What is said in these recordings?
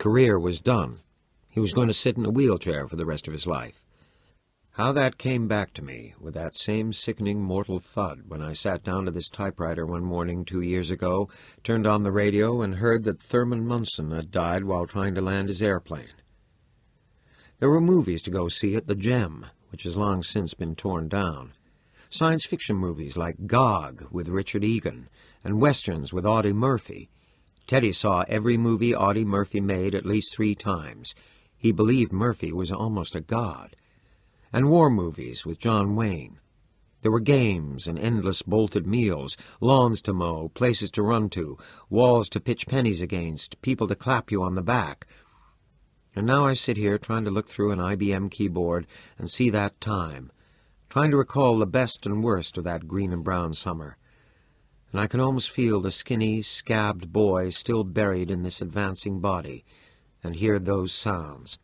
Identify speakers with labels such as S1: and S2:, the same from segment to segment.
S1: career was done. He was going to sit in a wheelchair for the rest of his life. How that came back to me, with that same sickening mortal thud, when I sat down to this typewriter one morning 2 years ago, turned on the radio, and heard that Thurman Munson had died while trying to land his airplane. There were movies to go see at the Gem, which has long since been torn down. Science fiction movies like Gog with Richard Egan, and westerns with Audie Murphy. Teddy saw every movie Audie Murphy made at least 3 times. He believed Murphy was almost a god. And war movies with John Wayne. There were games and endless bolted meals, lawns to mow, places to run to, walls to pitch pennies against, people to clap you on the back. And now I sit here trying to look through an IBM keyboard and see that time, trying to recall the best and worst of that green and brown summer. And I can almost feel the skinny, scabbed boy still buried in this advancing body, and hear those sounds.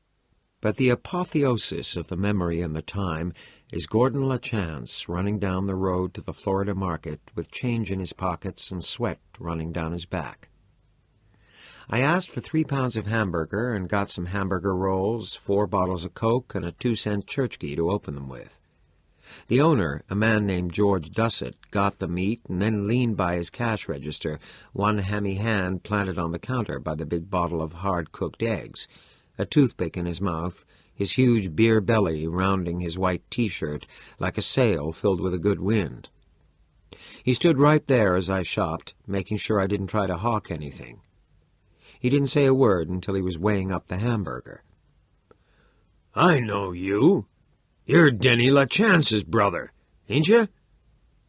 S1: But the apotheosis of the memory and the time is Gordon LaChance running down the road to the Florida market with change in his pockets and sweat running down his back. I asked for 3 pounds of hamburger and got some hamburger rolls, 4 bottles of Coke, and a 2-cent church key to open them with. The owner, a man named George Dussett, got the meat and then leaned by his cash register, one hammy hand planted on the counter by the big bottle of hard-cooked eggs, a toothpick in his mouth, his huge beer belly rounding his white T-shirt like a sail filled with a good wind. He stood right there as I shopped, making sure I didn't try to hawk anything. He didn't say a word until he was weighing up the hamburger. "I know you. You're Denny LaChance's brother, ain't you?"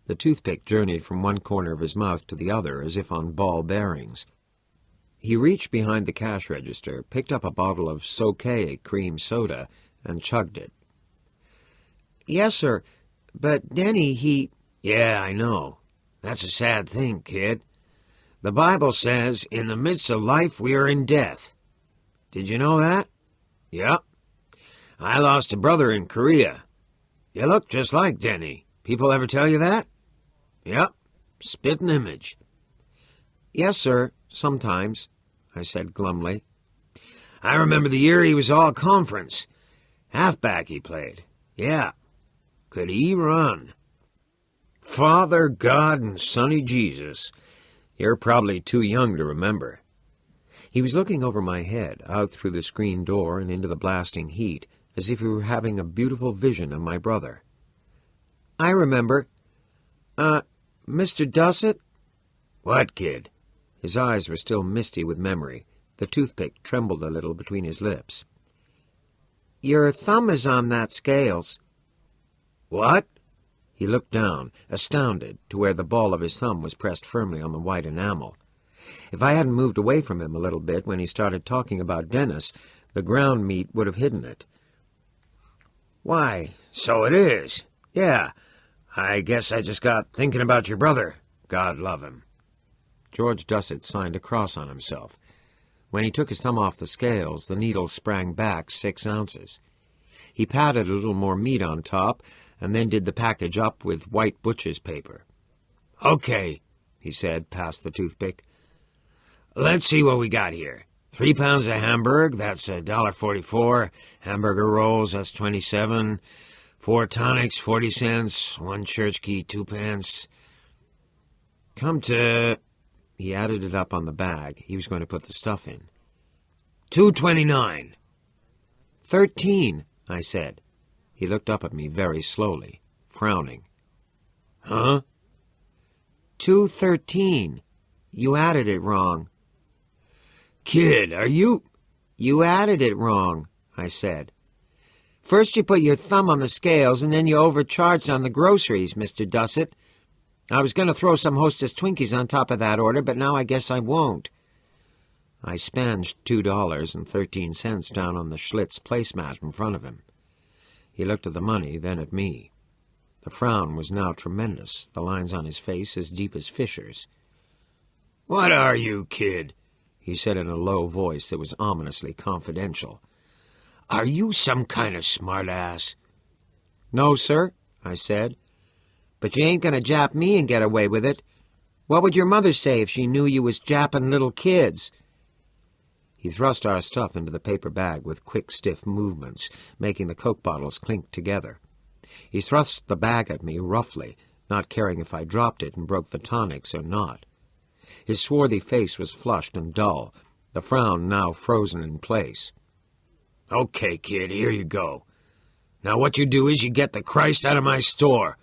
S1: The toothpick journeyed from one corner of his mouth to the other as if on ball bearings. He reached behind the cash register, picked up a bottle of Soke cream soda, and chugged it. "Yes, sir, but Denny, he—" "Yeah, I know. That's a sad thing, kid. The Bible says, in the midst of life we are in death. Did you know that?" "Yep. I lost a brother in Korea. You look just like Denny. People ever tell you that?" "Yep. Spitting image." "Yes, sir, sometimes," I said glumly. "I remember the year he was all-conference. Halfback he played. Yeah. Could he run?" "Father, God, and Sonny Jesus. You're probably too young to remember." He was looking over my head, out through the screen door and into the blasting heat, as if he were having a beautiful vision of my brother. "I remember. Mr. Dussett?" "What, kid?" His eyes were still misty with memory. The toothpick trembled a little between his lips. "Your thumb is on that scales." "What?" He looked down, astounded, to where the ball of his thumb was pressed firmly on the white enamel. If I hadn't moved away from him a little bit when he started talking about Dennis, the ground meat would have hidden it. "Why, so it is. Yeah. I guess I just got thinking about your brother. God love him." George Dussett signed a cross on himself. When he took his thumb off the scales, the needle sprang back 6 ounces. He patted a little more meat on top, and then did the package up with white butcher's paper. "Okay," he said, past the toothpick. "Let's see what we got here. 3 pounds of Hamburg, that's $1.44. Hamburger rolls, that's 27. 4 tonics, 40 cents. 1 church key, 2 pence. Come to..." He added it up on the bag. He was going to put the stuff in. $2.29. 13, I said. He looked up at me very slowly, frowning. "Huh?" $2.13. You added it wrong." "Kid, are you—" "You added it wrong," I said. "First you put your thumb on the scales, and then you overcharged on the groceries, Mr. Dussett. I was going to throw some Hostess Twinkies on top of that order, but now I guess I won't." I sponged $2.13 down on the Schlitz placemat in front of him. He looked at the money, then at me. The frown was now tremendous, the lines on his face as deep as fissures. "What are you, kid?" he said in a low voice that was ominously confidential. "Are you some kind of smart-ass?" "No, sir," I said. "But you ain't going to jap me and get away with it. What would your mother say if she knew you was japping little kids?" He thrust our stuff into the paper bag with quick, stiff movements, making the Coke bottles clink together. He thrust the bag at me roughly, not caring if I dropped it and broke the tonics or not. His swarthy face was flushed and dull, the frown now frozen in place. "Okay, kid, here you go. Now what you do is you get the Christ out of my store.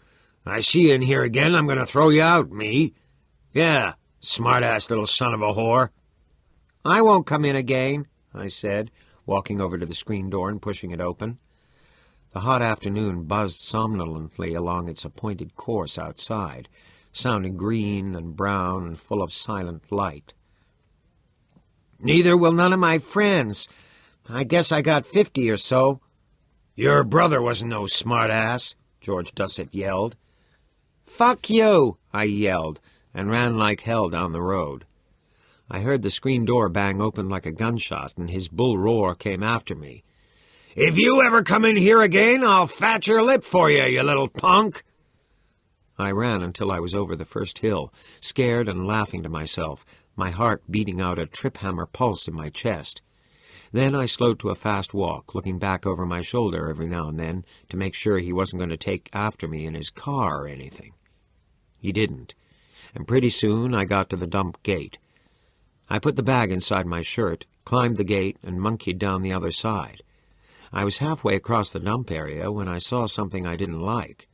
S1: I see you in here again, I'm going to throw you out, me. Yeah, smart-ass little son of a whore." "I won't come in again," I said, walking over to the screen door and pushing it open. The hot afternoon buzzed somnolently along its appointed course outside, sounding green and brown and full of silent light. "Neither will none of my friends. I guess I got 50 or so." "Your brother wasn't no smart-ass," George Dussett yelled. "Fuck you," I yelled, and ran like hell down the road. I heard the screen door bang open like a gunshot, and his bull roar came after me. "If you ever come in here again, I'll fat your lip for you, you little punk!" I ran until I was over the first hill, scared and laughing to myself, my heart beating out a trip-hammer pulse in my chest. Then I slowed to a fast walk, looking back over my shoulder every now and then to make sure he wasn't going to take after me in his car or anything. He didn't, and pretty soon I got to the dump gate. I put the bag inside my shirt, climbed the gate, and monkeyed down the other side. I was halfway across the dump area when I saw something I didn't like.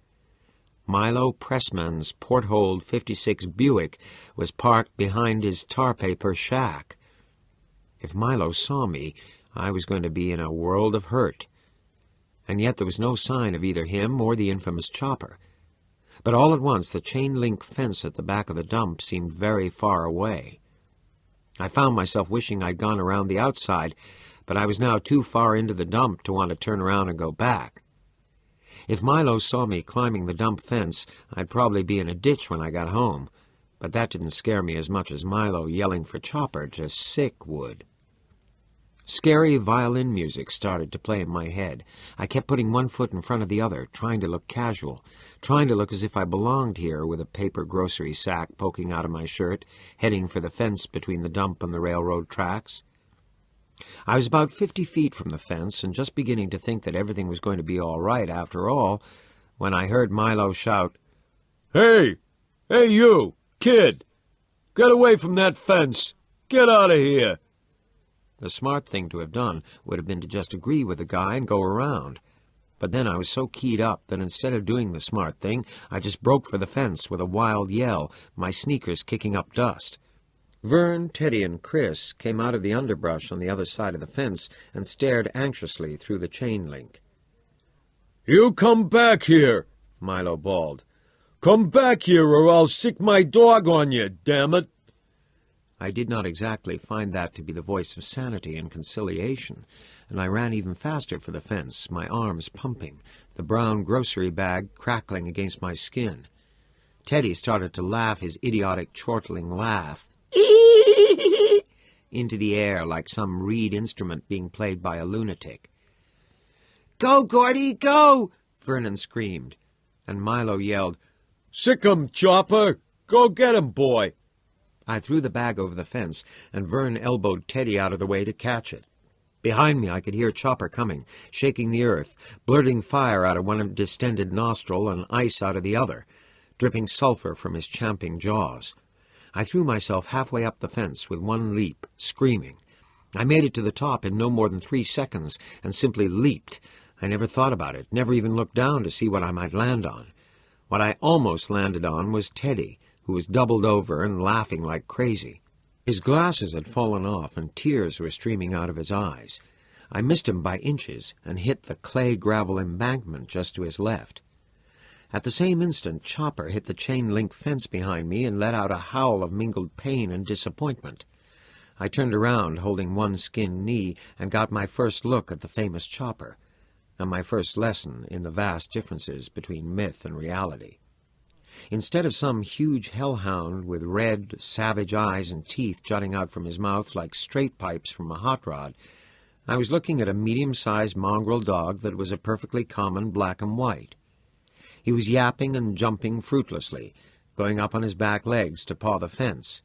S1: Milo Pressman's port-holed '56 Buick was parked behind his tar-paper shack. If Milo saw me, I was going to be in a world of hurt. And yet there was no sign of either him or the infamous chopper. But all at once the chain-link fence at the back of the dump seemed very far away. I found myself wishing I'd gone around the outside, but I was now too far into the dump to want to turn around and go back. If Milo saw me climbing the dump fence, I'd probably be in a ditch when I got home, but that didn't scare me as much as Milo yelling for Chopper to sick would. Scary violin music started to play in my head. I kept putting one foot in front of the other, trying to look casual, trying to look as if I belonged here with a paper grocery sack poking out of my shirt, heading for the fence between the dump and the railroad tracks. I was about 50 feet from the fence and just beginning to think that everything was going to be all right after all, when I heard Milo shout, "Hey! Hey, you! Kid! Get away from that fence! Get out of here!" The smart thing to have done would have been to just agree with the guy and go around. But then I was so keyed up that instead of doing the smart thing, I just broke for the fence with a wild yell, my sneakers kicking up dust. Vern, Teddy, and Chris came out of the underbrush on the other side of the fence and stared anxiously through the chain link. "You come back here," Milo bawled. "Come back here or I'll sick my dog on you, damn it!" I did not exactly find that to be the voice of sanity and conciliation, and I ran even faster for the fence, my arms pumping, the brown grocery bag crackling against my skin. Teddy started to laugh his idiotic, chortling laugh into the air like some reed instrument being played by a lunatic. "Go, Gordy, go!" Vernon screamed, and Milo yelled, "Sick 'em, Chopper! Go get 'em, boy!" I threw the bag over the fence, and Vern elbowed Teddy out of the way to catch it. Behind me I could hear Chopper coming, shaking the earth, blurting fire out of one distended nostril and ice out of the other, dripping sulphur from his champing jaws. I threw myself halfway up the fence with one leap, screaming. I made it to the top in no more than 3 seconds, and simply leaped. I never thought about it, never even looked down to see what I might land on. What I almost landed on was Teddy, who was doubled over and laughing like crazy. His glasses had fallen off, and tears were streaming out of his eyes. I missed him by inches and hit the clay-gravel embankment just to his left. At the same instant, Chopper hit the chain-link fence behind me and let out a howl of mingled pain and disappointment. I turned around, holding one skinned knee, and got my first look at the famous Chopper, and my first lesson in the vast differences between myth and reality. Instead of some huge hellhound with red, savage eyes and teeth jutting out from his mouth like straight pipes from a hot rod, I was looking at a medium-sized mongrel dog that was a perfectly common black and white. He was yapping and jumping fruitlessly, going up on his back legs to paw the fence.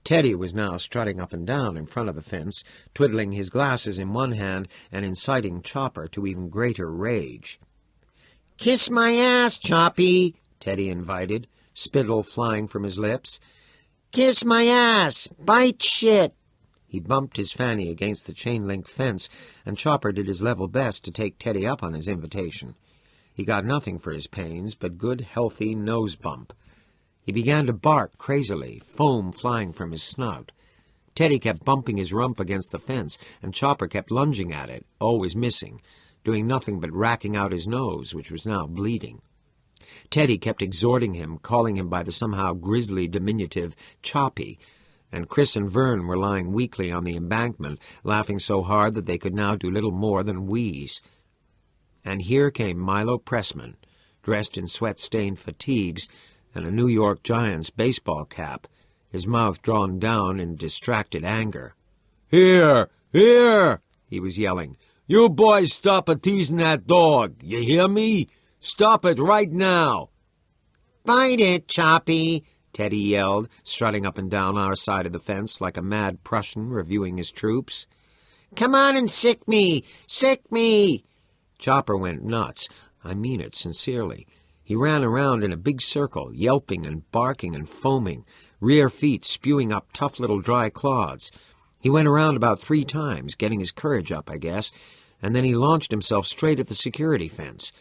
S1: Teddy was now strutting up and down in front of the fence, twiddling his glasses in one hand and inciting Chopper to even greater rage. "Kiss my ass, Choppy," Teddy invited, spittle flying from his lips. "Kiss my ass! Bite shit!" He bumped his fanny against the chain-link fence, and Chopper did his level best to take Teddy up on his invitation. He got nothing for his pains but good, healthy nose bump. He began to bark crazily, foam flying from his snout. Teddy kept bumping his rump against the fence, and Chopper kept lunging at it, always missing, doing nothing but racking out his nose, which was now bleeding. Teddy kept exhorting him, calling him by the somehow grisly diminutive Choppy, and Chris and Vern were lying weakly on the embankment, laughing so hard that they could now do little more than wheeze. And here came Milo Pressman, dressed in sweat-stained fatigues and a New York Giants baseball cap, his mouth drawn down in distracted anger. "Here! Here!" he was yelling. "You boys stop a-teasing that dog! You hear me? Stop it right now!" "Bite it, Choppy!" Teddy yelled, strutting up and down our side of the fence like a mad Prussian reviewing his troops. "Come on and sick me! Sick me!" Chopper went nuts. I mean it sincerely. He ran around in a big circle, yelping and barking and foaming, rear feet spewing up tough little dry clods. He went around about 3 times, getting his courage up, I guess, and then he launched himself straight at the security fence.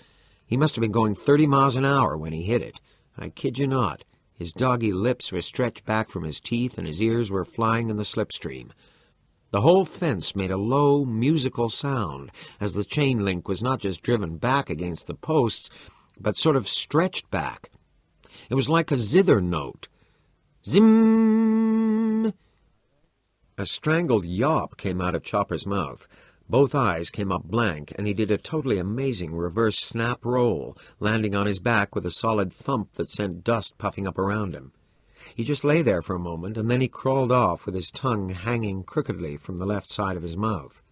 S1: He must have been going 30 miles an hour when he hit it. I kid you not. His doggy lips were stretched back from his teeth, and his ears were flying in the slipstream. The whole fence made a low, musical sound, as the chain link was not just driven back against the posts, but sort of stretched back. It was like a zither note. Zim! A strangled yawp came out of Chopper's mouth. Both eyes came up blank, and he did a totally amazing reverse snap roll, landing on his back with a solid thump that sent dust puffing up around him. He just lay there for a moment, and then he crawled off with his tongue hanging crookedly from the left side of his mouth.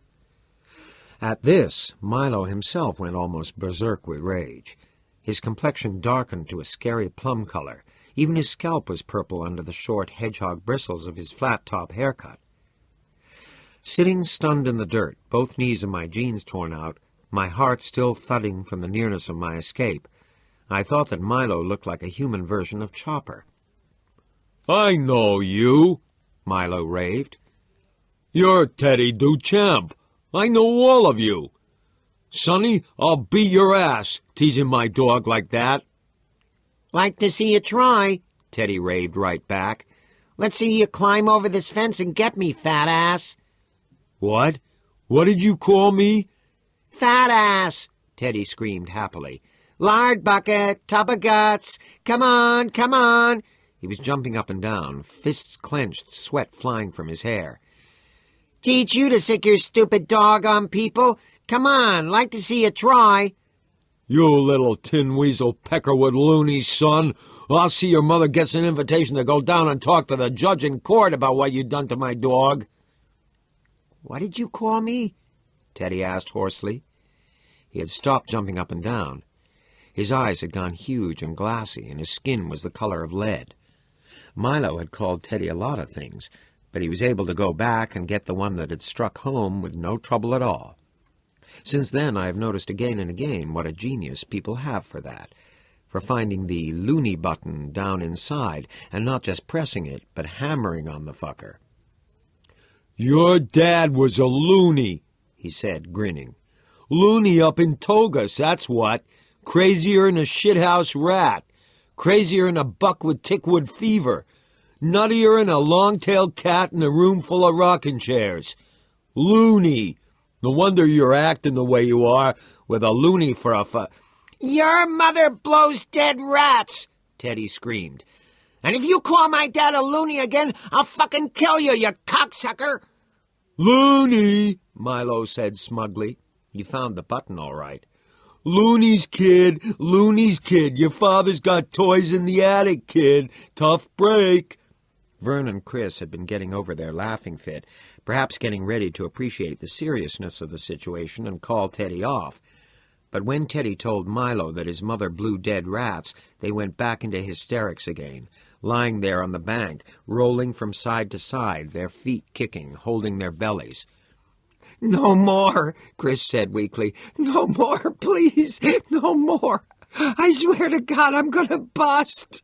S1: At this, Milo himself went almost berserk with rage. His complexion darkened to a scary plum color. Even his scalp was purple under the short hedgehog bristles of his flat-top haircut. Sitting stunned in the dirt, both knees of my jeans torn out, my heart still thudding from the nearness of my escape, I thought that Milo looked like a human version of Chopper. "I know you," Milo raved. "You're Teddy Duchamp. I know all of you. Sonny, I'll beat your ass, teasing my dog like that." "Like to see you try," Teddy raved right back. "Let's see you climb over this fence and get me, fat ass." "What? What did you call me?" "Fat ass," Teddy screamed happily. "Lard bucket, tub of guts, come on, come on." He was jumping up and down, fists clenched, sweat flying from his hair. "Teach you to sick your stupid dog on people. Come on, like to see you try." "You little tin weasel peckerwood loony, son. I'll see your mother gets an invitation to go down and talk to the judge in court about what you done to my dog." "What did you call me?" Teddy asked hoarsely. He had stopped jumping up and down. His eyes had gone huge and glassy, and his skin was the color of lead. Milo had called Teddy a lot of things, but he was able to go back and get the one that had struck home with no trouble at all. Since then I have noticed again and again what a genius people have for that, for finding the loony button down inside, and not just pressing it, but hammering on the fucker. "Your dad was a loony," he said, grinning. "Loony up in Togus, that's what. Crazier'n a shithouse rat. Crazier'n a buck with tickwood fever. Nuttier'n a long-tailed cat in a room full of rocking chairs. Loony. No wonder you're acting the way you are, with a loony for a "Your mother blows dead rats," Teddy screamed. "And if you call my dad a loony again, I'll fucking kill you, you cocksucker." "Loony," Milo said smugly. He found the button all right. "Loony's kid, Loony's kid. Your father's got toys in the attic, kid. Tough break." Vern and Chris had been getting over their laughing fit, perhaps getting ready to appreciate the seriousness of the situation and call Teddy off. But when Teddy told Milo that his mother blew dead rats, they went back into hysterics again, lying there on the bank, rolling from side to side, their feet kicking, holding their bellies. "No more," Chris said weakly. "No more, please. No more. I swear to God I'm going to bust."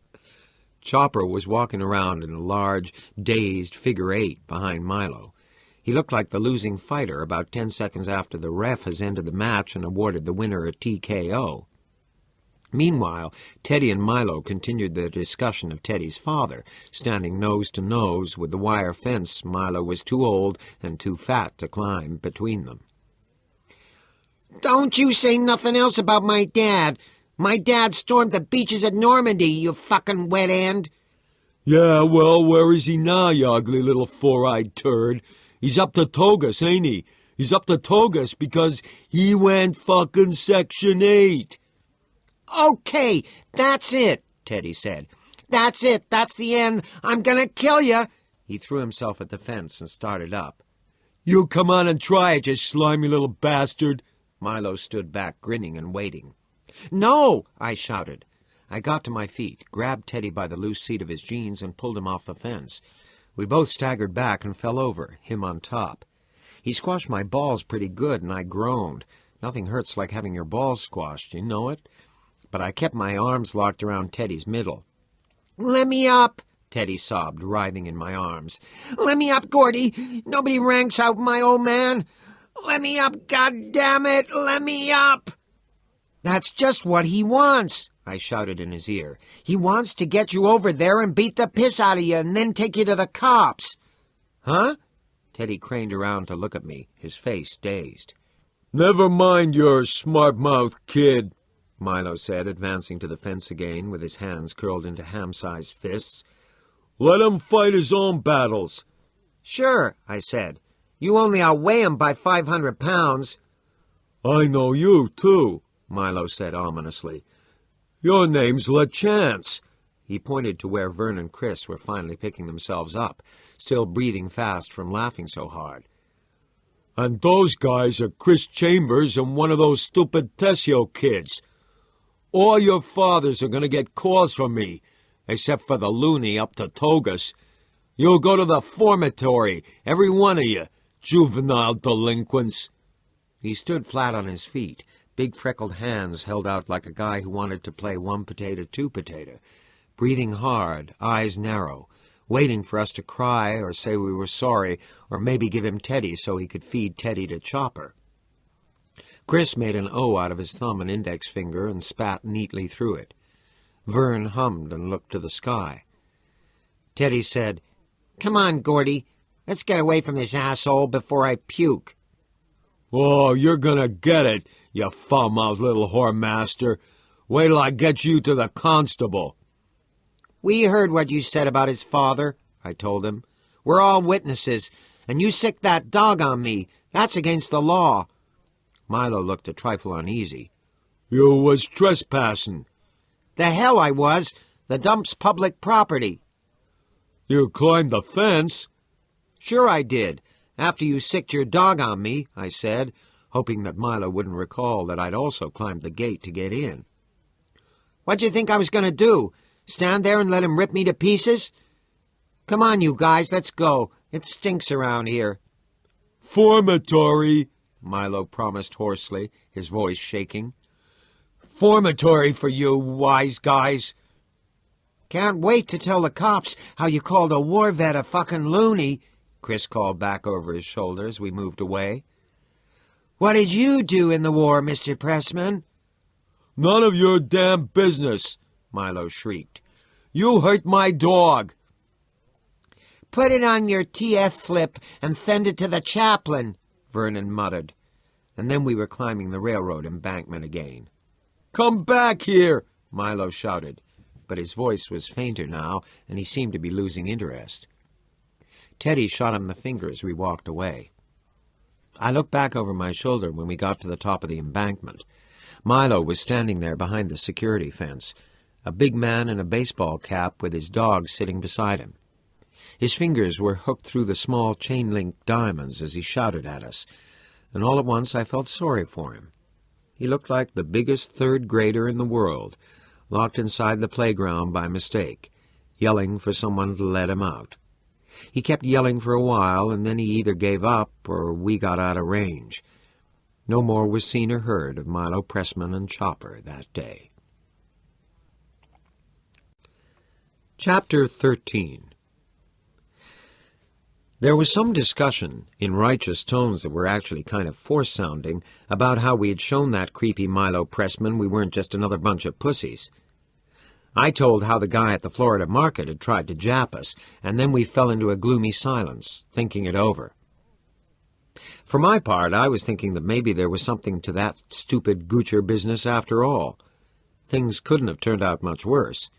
S1: Chopper was walking around in a large, dazed figure eight behind Milo. He looked like the losing fighter about 10 seconds after the ref has ended the match and awarded the winner a TKO. Meanwhile, Teddy and Milo continued their discussion of Teddy's father, standing nose to nose with the wire fence Milo was too old and too fat to climb between them.
S2: "Don't you say nothing else about my dad. My dad stormed the beaches at Normandy, you fucking wet end."
S3: "Yeah, well, where is he now, you ugly little four-eyed turd? He's up to Togus, ain't he? He's up to Togus because he went fucking Section 8.
S2: "Okay, that's it," Teddy said. "That's it. That's the end. I'm gonna kill you."
S1: He threw himself at the fence and started up.
S3: "You come on and try it, you slimy little bastard."
S1: Milo stood back, grinning and waiting.
S2: "No!"
S1: I shouted. I got to my feet, grabbed Teddy by the loose seat of his jeans, and pulled him off the fence. We both staggered back and fell over, him on top. He squashed my balls pretty good, and I groaned. Nothing hurts like having your balls squashed, you know it? But I kept my arms locked around Teddy's middle.
S2: "Let me up,"
S1: Teddy sobbed, writhing in my arms.
S2: "Let me up, Gordy. Nobody ranks out my old man. Let me up, goddammit. Let me up." "That's just what he wants," I shouted in his ear. "He wants to get you over there and beat the piss out of you and then take you to the cops."
S1: "Huh?" Teddy craned around to look at me, his face dazed.
S3: "Never mind your smart-mouth kid,"
S1: Milo said, advancing to the fence again with his hands curled into ham-sized fists.
S3: "Let him fight his own battles."
S2: "Sure," I said. "You only outweigh him by 500 pounds.
S3: "I know you, too," Milo said ominously. "Your name's LeChance."
S1: He pointed to where Vern and Chris were finally picking themselves up, still breathing fast from laughing so hard.
S3: "And those guys are Chris Chambers and one of those stupid Tessio kids. All your fathers are going to get calls from me, except for the loony up to Togus. You'll go to the formatory, every one of you, juvenile delinquents."
S1: He stood flat on his feet, big freckled hands held out like a guy who wanted to play one potato, two potato, breathing hard, eyes narrow, waiting for us to cry or say we were sorry or maybe give him Teddy so he could feed Teddy to Chopper. Chris made an O out of his thumb and index finger and spat neatly through it. Vern hummed and looked to the sky. Teddy said,
S2: "Come on, Gordy. Let's get away from this asshole before I puke."
S3: "Oh, you're going to get it, you foul-mouthed little whoremaster. Wait till I get you to the constable."
S2: "We heard what you said about his father," I told him. "We're all witnesses, and you sicked that dog on me. That's against the law."
S1: Milo looked a trifle uneasy.
S3: "You was trespassing."
S2: "The hell I was. The dump's public property."
S3: "You climbed the fence."
S2: "Sure I did. After you sicked your dog on me," I said, hoping that Milo wouldn't recall that I'd also climbed the gate to get in. "What'd you think I was going to do? Stand there and let him rip me to pieces? Come on, you guys, let's go. It stinks around here."
S3: "Formatory,"
S1: Milo promised hoarsely, his voice shaking.
S2: "Formatory for you, wise guys." "Can't wait to tell the cops how you called a war vet a fucking loony," Chris called back over his shoulder as we moved away. "What did you do in the war, Mr. Pressman?"
S3: "None of your damn business," Milo shrieked. "You hurt my dog."
S2: "Put it on your TF flip and send it to the chaplain," Vernon muttered. And then we were climbing the railroad embankment again.
S3: "Come back here,"
S1: Milo shouted, but his voice was fainter now, and he seemed to be losing interest. Teddy shot him the finger as we walked away. I looked back over my shoulder when we got to the top of the embankment. Milo was standing there behind the security fence, a big man in a baseball cap with his dog sitting beside him. His fingers were hooked through the small chain-link diamonds as he shouted at us, and all at once I felt sorry for him. He looked like the biggest third grader in the world, locked inside the playground by mistake, yelling for someone to let him out. He kept yelling for a while, and then he either gave up or we got out of range. No more was seen or heard of Milo Pressman and Chopper that day. Chapter 13. There was some discussion, in righteous tones that were actually kind of force-sounding, about how we had shown that creepy Milo Pressman we weren't just another bunch of pussies. I told how the guy at the Florida market had tried to jap us, and then we fell into a gloomy silence, thinking it over. For my part, I was thinking that maybe there was something to that stupid Goocher business after all. Things couldn't have turned out much worse.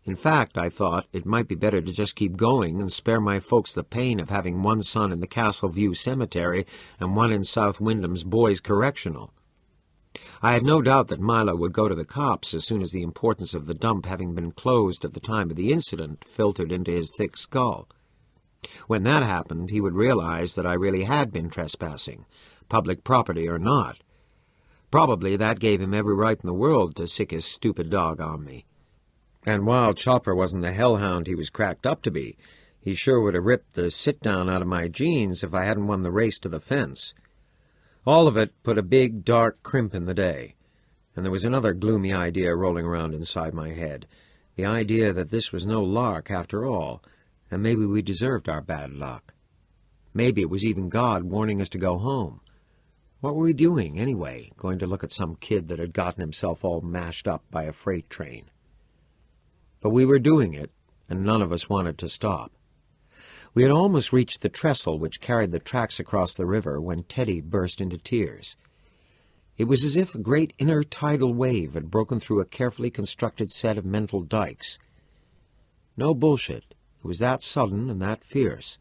S1: In fact, I thought it might be better to just keep going and spare my folks the pain of having one son in the Castle View Cemetery and one in South Wyndham's Boys Correctional. I had no doubt that Milo would go to the cops as soon as the importance of the dump having been closed at the time of the incident filtered into his thick skull. When that happened, he would realize that I really had been trespassing, public property or not. Probably that gave him every right in the world to sick his stupid dog on me. And while Chopper wasn't the hellhound he was cracked up to be, he sure would have ripped the sit-down out of my jeans if I hadn't won the race to the fence. All of it put a big, dark crimp in the day, and there was another gloomy idea rolling around inside my head, the idea that this was no lark after all, and maybe we deserved our bad luck. Maybe it was even God warning us to go home. What were we doing, anyway, going to look at some kid that had gotten himself all mashed up by a freight train? But we were doing it, and none of us wanted to stop. We had almost reached the trestle which carried the tracks across the river when Teddy burst into tears. It was as if a great inner tidal wave had broken through a carefully constructed set of mental dikes. No bullshit. It was that sudden and that fierce.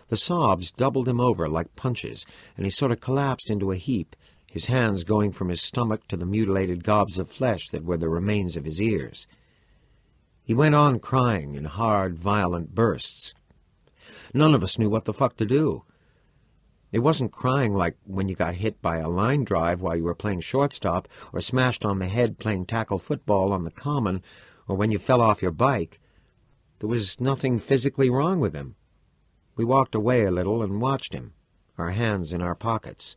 S1: The sobs doubled him over like punches, and he sort of collapsed into a heap, his hands going from his stomach to the mutilated gobs of flesh that were the remains of his ears. He went on crying in hard, violent bursts. None of us knew what the fuck to do. It wasn't crying like when you got hit by a line drive while you were playing shortstop, or smashed on the head playing tackle football on the common, or when you fell off your bike. There was nothing physically wrong with him. We walked away a little and watched him, our hands in our pockets.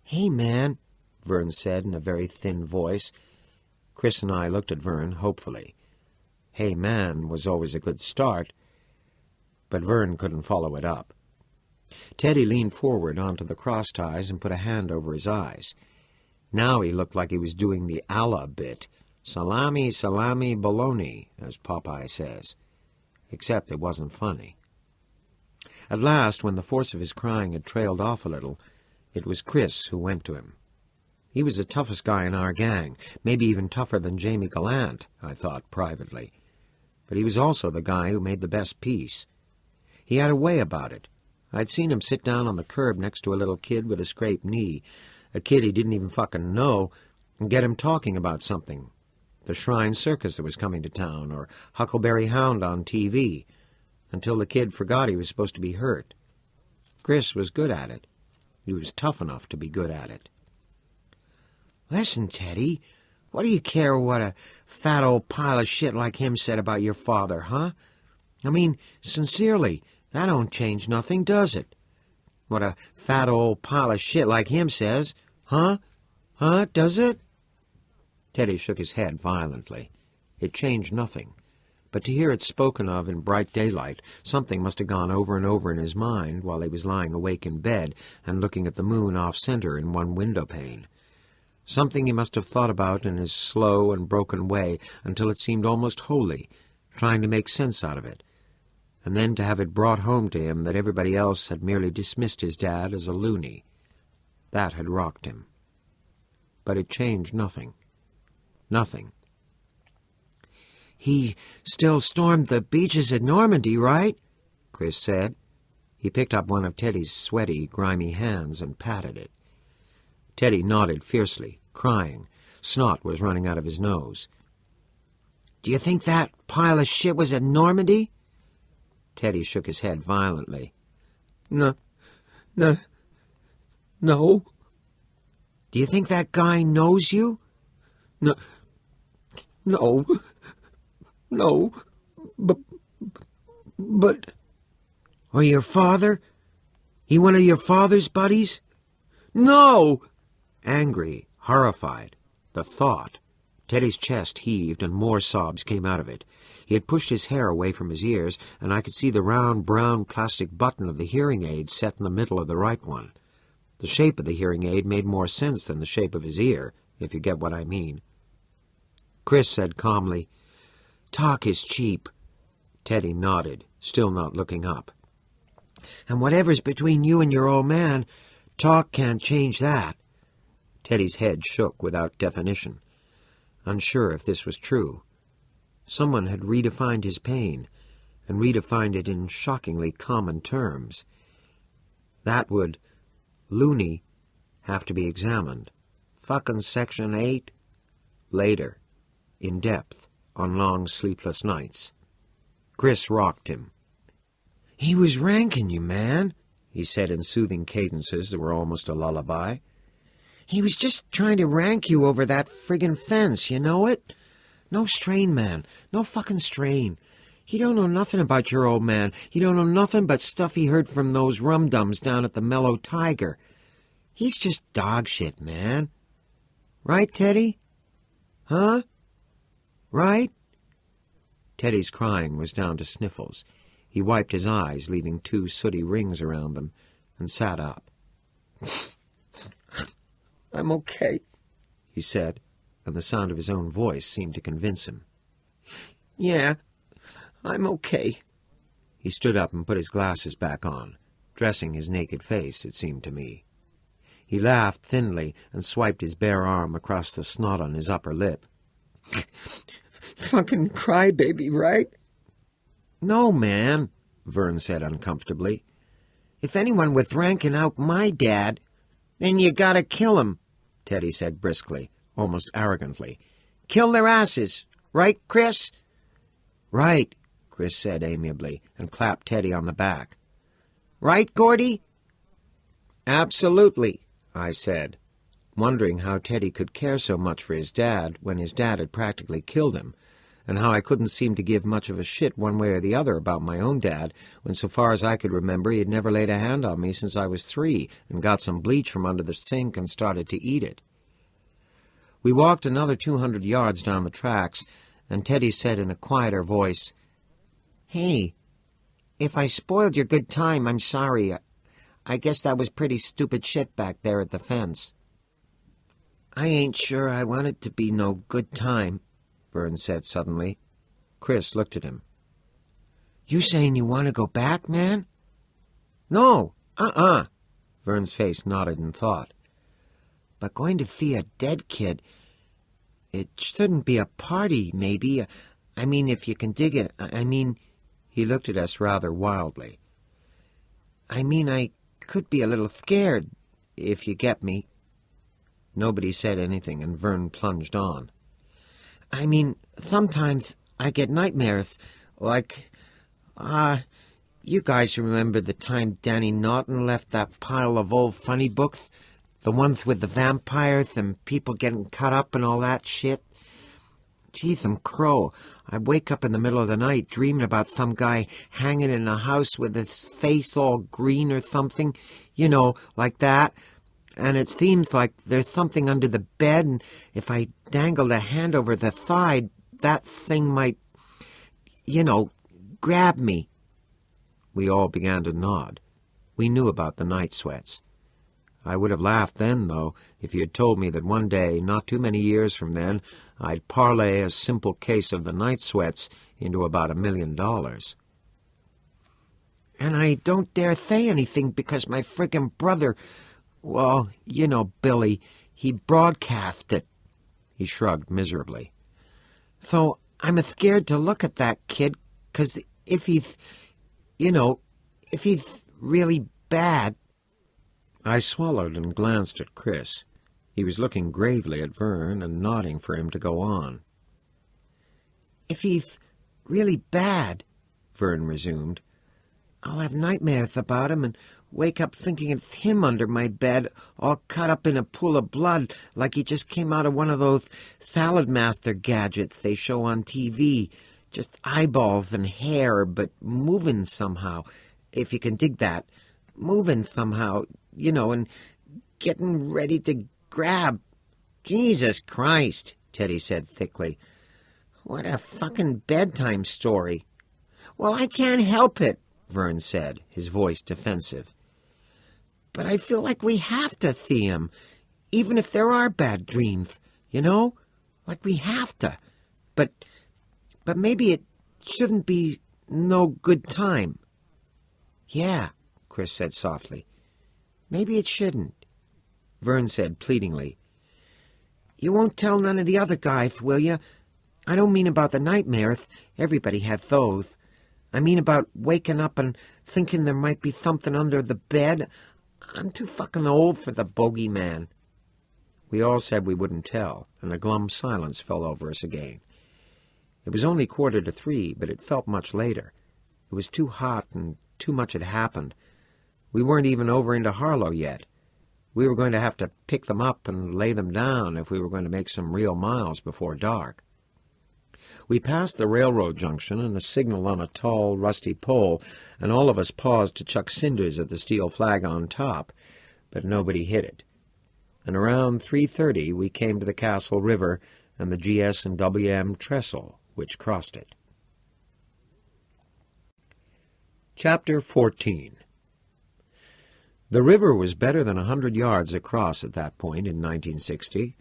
S1: "Hey, man," Vern said in a very thin voice. Chris and I looked at Vern hopefully. "Hey, man" was always a good start, but Vern couldn't follow it up. Teddy leaned forward onto the cross ties and put a hand over his eyes. Now he looked like he was doing the Allah bit, salami, salami, bologna, as Popeye says, except it wasn't funny. At last, when the force of his crying had trailed off a little, it was Chris who went to him. He was the toughest guy in our gang, maybe even tougher than Jamie Gallant, I thought privately. But he was also the guy who made the best peace. He had a way about it. I'd seen him sit down on the curb next to a little kid with a scraped knee, a kid he didn't even fucking know, and get him talking about something. The Shrine Circus that was coming to town, or Huckleberry Hound on TV, until the kid forgot he was supposed to be hurt. Chris was good at it. He was tough enough to be good at it. "Listen, Teddy, what do you care what a fat old pile of shit like him said about your father, huh? I mean, sincerely, that don't change nothing, does it? What a fat old pile of shit like him says, huh? Huh, does it?" Teddy shook his head violently. It changed nothing. But to hear it spoken of in bright daylight, something must have gone over and over in his mind while he was lying awake in bed and looking at the moon off-center in one window pane. Something he must have thought about in his slow and broken way until it seemed almost holy, trying to make sense out of it, and then to have it brought home to him that everybody else had merely dismissed his dad as a loony. That had rocked him. But it changed nothing. Nothing. "He still stormed the beaches at Normandy, right?" Chris said. He picked up one of Teddy's sweaty, grimy hands and patted it. Teddy nodded fiercely, crying. Snot was running out of his nose. "Do you think that pile of shit was at Normandy?" Teddy shook his head violently. No.
S2: Do you think that guy knows you?
S3: No, no, no, but...
S2: Or your father? He one of your father's buddies?
S3: No!
S2: Angry, horrified, the thought. Teddy's chest heaved and more sobs came out of it. He had pushed his hair away from his ears, and I could see the round brown plastic button of the hearing aid set in the middle of the right one. The shape of the hearing aid made more sense than the shape of his ear, if you get what I mean. Chris said calmly, "Talk is cheap." Teddy nodded, still not looking up. "And whatever's between you and your old man, talk can't change that." Teddy's head shook without definition, unsure if this was true. Someone had redefined his pain, and redefined it in shockingly common terms. That would, loony, have to be examined. Fucking Section 8? Later, in depth, on long sleepless nights. Chris rocked him. "He was ranking you, man," he said in soothing cadences that were almost a lullaby. "He was just trying to rank you over that friggin' fence, you know it? No strain, man. No fucking strain. He don't know nothing about your old man. He don't know nothing but stuff he heard from those rum-dums down at the Mellow Tiger. He's just dog shit, man. Right, Teddy? Huh? Right?" Teddy's crying was down to sniffles. He wiped his eyes, leaving 2 sooty rings around them, and sat up. "I'm okay," he said, and the sound of his own voice seemed to convince him. "Yeah, I'm okay." He stood up and put his glasses back on, dressing his naked face, it seemed to me. He laughed thinly and swiped his bare arm across the snot on his upper lip. "Fucking crybaby, right?" "No, man," Vern said uncomfortably. "If anyone was ranking out my dad, then you gotta kill him," Teddy said briskly, almost arrogantly. "Kill their asses. Right, Chris?" "Right," Chris said amiably, and clapped Teddy on the back. "Right, Gordy?" "Absolutely," I said, wondering how Teddy could care so much for his dad when his dad had practically killed him, and how I couldn't seem to give much of a shit one way or the other about my own dad, when so far as I could remember he had never laid a hand on me since I was 3 and got some bleach from under the sink and started to eat it. We walked another 200 yards down the tracks, and Teddy said in a quieter voice, "Hey, if I spoiled your good time, I'm sorry. I guess that was pretty stupid shit back there at the fence." "I ain't sure I want it to be no good time," Vern said suddenly. Chris looked at him. "You saying you want to go back, man?" "No, Vern's face nodded in thought. "But going to see a dead kid, it shouldn't be a party, maybe. I mean, if you can dig it. I mean..." He looked at us rather wildly. "I mean, I could be a little scared, if you get me." Nobody said anything, and Vern plunged on. "I mean, sometimes I get nightmares, like... you guys remember the time Danny Norton left that pile of old funny books? The ones with the vampires and people getting cut up and all that shit? Jeez, I'm crow. I wake up in the middle of the night dreaming about some guy hanging in a house with his face all green or something, you know, like that. And it seems like there's something under the bed, and if I dangled a hand over the side, that thing might, you know, grab me." We all began to nod. We knew about the night sweats. I would have laughed then, though, if you had told me that one day, not too many years from then, I'd parlay a simple case of the night sweats into about $1 million. "And I don't dare say anything because my friggin' brother... Well, you know, Billy, he broadcast it." He shrugged miserably. "So I'm scared to look at that kid, 'cause if he's, you know, if he's really bad..." I swallowed and glanced at Chris. He was looking gravely at Vern and nodding for him to go on. "If he's really bad," Vern resumed, I'll have nightmares about him and wake up thinking it's him under my bed, all cut up in a pool of blood like he just came out of one of those Salad Master gadgets they show on TV. Just eyeballs and hair, but moving somehow, if you can dig that. Moving somehow, and getting ready to grab.
S1: Jesus Christ, Teddy said thickly.
S2: What a fucking bedtime story.
S1: Well, I can't help it, Vern said, his voice defensive.
S2: But I feel like we have to see him, even if there are bad dreams, Like we have to. But maybe it shouldn't be no good time.
S1: Yeah, Chris said softly.
S2: Maybe it shouldn't.
S1: Vern said pleadingly.
S2: You won't tell none of the other guys, will you? I don't mean about the nightmares. Everybody has those. I mean about waking up and thinking there might be something under the bed. I'm too fucking old for the bogeyman.
S1: We all said we wouldn't tell, and a glum silence fell over us again. It was only 2:45, but it felt much later. It was too hot and too much had happened. We weren't even over into Harlow yet. We were going to have to pick them up and lay them down if we were going to make some real miles before dark. We passed the railroad junction and a signal on a tall, rusty pole, and all of us paused to chuck cinders at the steel flag on top, but nobody hit it. And around 3:30 we came to the Castle River and the GS and WM trestle, which crossed it. Chapter 14. The river was better than 100 yards across at that point in 1960.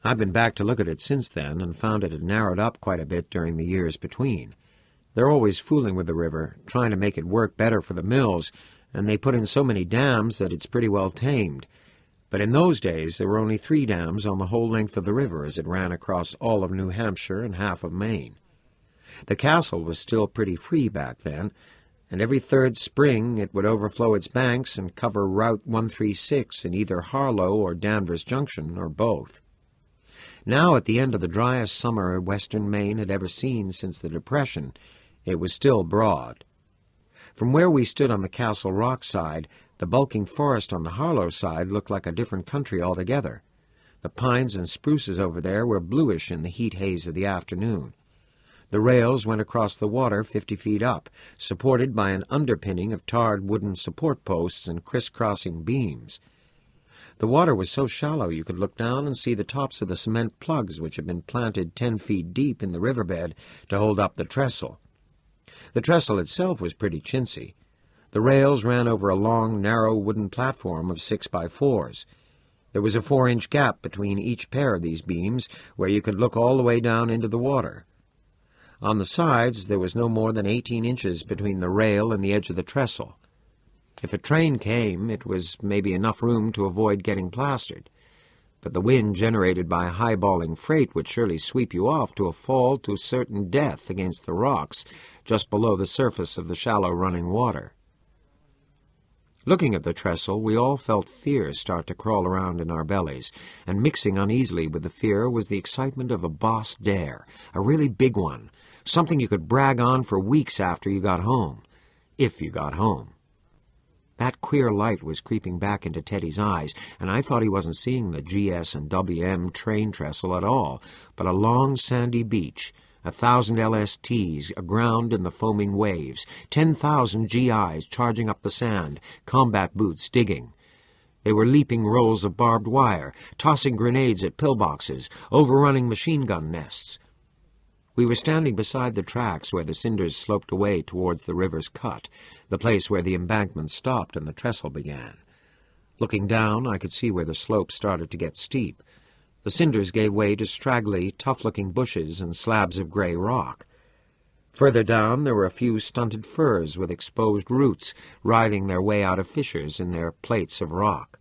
S1: I've been back to look at it since then and found it had narrowed up quite a bit during the years between. They're always fooling with the river, trying to make it work better for the mills, and they put in so many dams that it's pretty well tamed. But in those days there were only 3 dams on the whole length of the river as it ran across all of New Hampshire and half of Maine. The castle was still pretty free back then, and every 3rd spring it would overflow its banks and cover Route 136 in either Harlow or Danvers Junction, or both. Now, at the end of the driest summer western Maine had ever seen since the Depression, it was still broad. From where we stood on the Castle Rock side, the bulking forest on the Harlow side looked like a different country altogether. The pines and spruces over there were bluish in the heat haze of the afternoon. The rails went across the water 50 feet up, supported by an underpinning of tarred wooden support posts and crisscrossing beams. The water was so shallow you could look down and see the tops of the cement plugs which had been planted 10 feet deep in the riverbed to hold up the trestle. The trestle itself was pretty chintzy. The rails ran over a long, narrow wooden platform of 6x4s. There was a 4-inch gap between each pair of these beams where you could look all the way down into the water. On the sides there was no more than 18 inches between the rail and the edge of the trestle. If a train came, it was maybe enough room to avoid getting plastered, but the wind generated by high-balling freight would surely sweep you off to a fall to certain death against the rocks just below the surface of the shallow running water. Looking at the trestle, we all felt fear start to crawl around in our bellies, and mixing uneasily with the fear was the excitement of a boss dare, a really big one, something you could brag on for weeks after you got home, if you got home. That queer light was creeping back into Teddy's eyes, and I thought he wasn't seeing the GS and WM train trestle at all, but a long sandy beach, 1,000 LSTs aground in the foaming waves, 10,000 GIs charging up the sand, combat boots digging. They were leaping rolls of barbed wire, tossing grenades at pillboxes, overrunning machine gun nests. We were standing beside the tracks where the cinders sloped away towards the river's cut, the place where the embankment stopped and the trestle began. Looking down, I could see where the slope started to get steep. The cinders gave way to straggly, tough-looking bushes and slabs of gray rock. Further down, there were a few stunted firs with exposed roots writhing their way out of fissures in their plates of rock.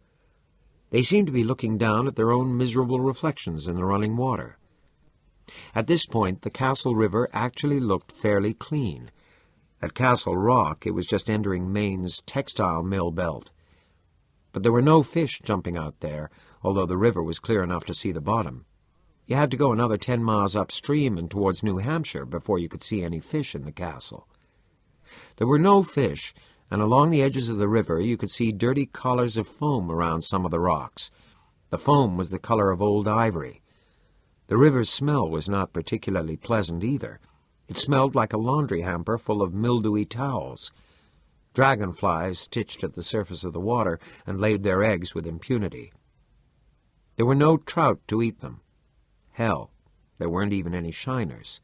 S1: They seemed to be looking down at their own miserable reflections in the running water. At this point, the Castle River actually looked fairly clean. At Castle Rock, it was just entering Maine's textile mill belt. But there were no fish jumping out there, although the river was clear enough to see the bottom. You had to go another 10 miles upstream and towards New Hampshire before you could see any fish in the castle. There were no fish, and along the edges of the river you could see dirty collars of foam around some of the rocks. The foam was the color of old ivory. The river's smell was not particularly pleasant either. It smelled like a laundry hamper full of mildewy towels. Dragonflies stitched at the surface of the water and laid their eggs with impunity. There were no trout to eat them. Hell, there weren't even any shiners.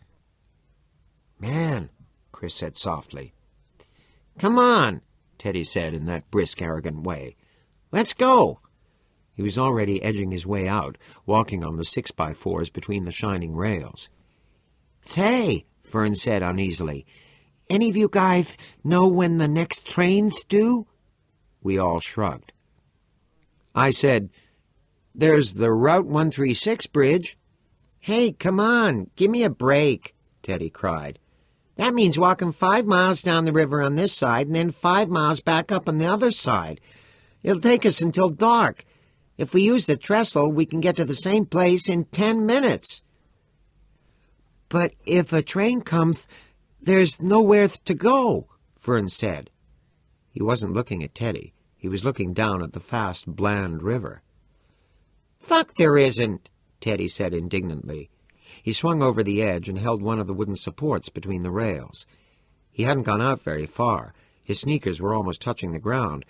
S2: "Man," Chris said softly.
S1: "Come on," Teddy said in that brisk, arrogant way. "Let's go." He was already edging his way out, walking on the 6x4s between the shining rails.
S2: "Say," Vern said uneasily, "any of you guys know when the next train's due?"
S1: We all shrugged. I said, "There's the Route 136 bridge."
S2: "Hey, come on, give me a break," Teddy cried. "That means walking 5 miles down the river on this side and then 5 miles back up on the other side. It'll take us until dark. If we use the trestle, we can get to the same place in 10 minutes. "But if a train comes, there's nowhere to go," Vern said.
S1: He wasn't looking at Teddy. He was looking down at the fast, bland river.
S2: "Fuck there isn't,"
S1: Teddy said indignantly. He swung over the edge and held one of the wooden supports between the rails. He hadn't gone out very far. His sneakers were almost touching the ground,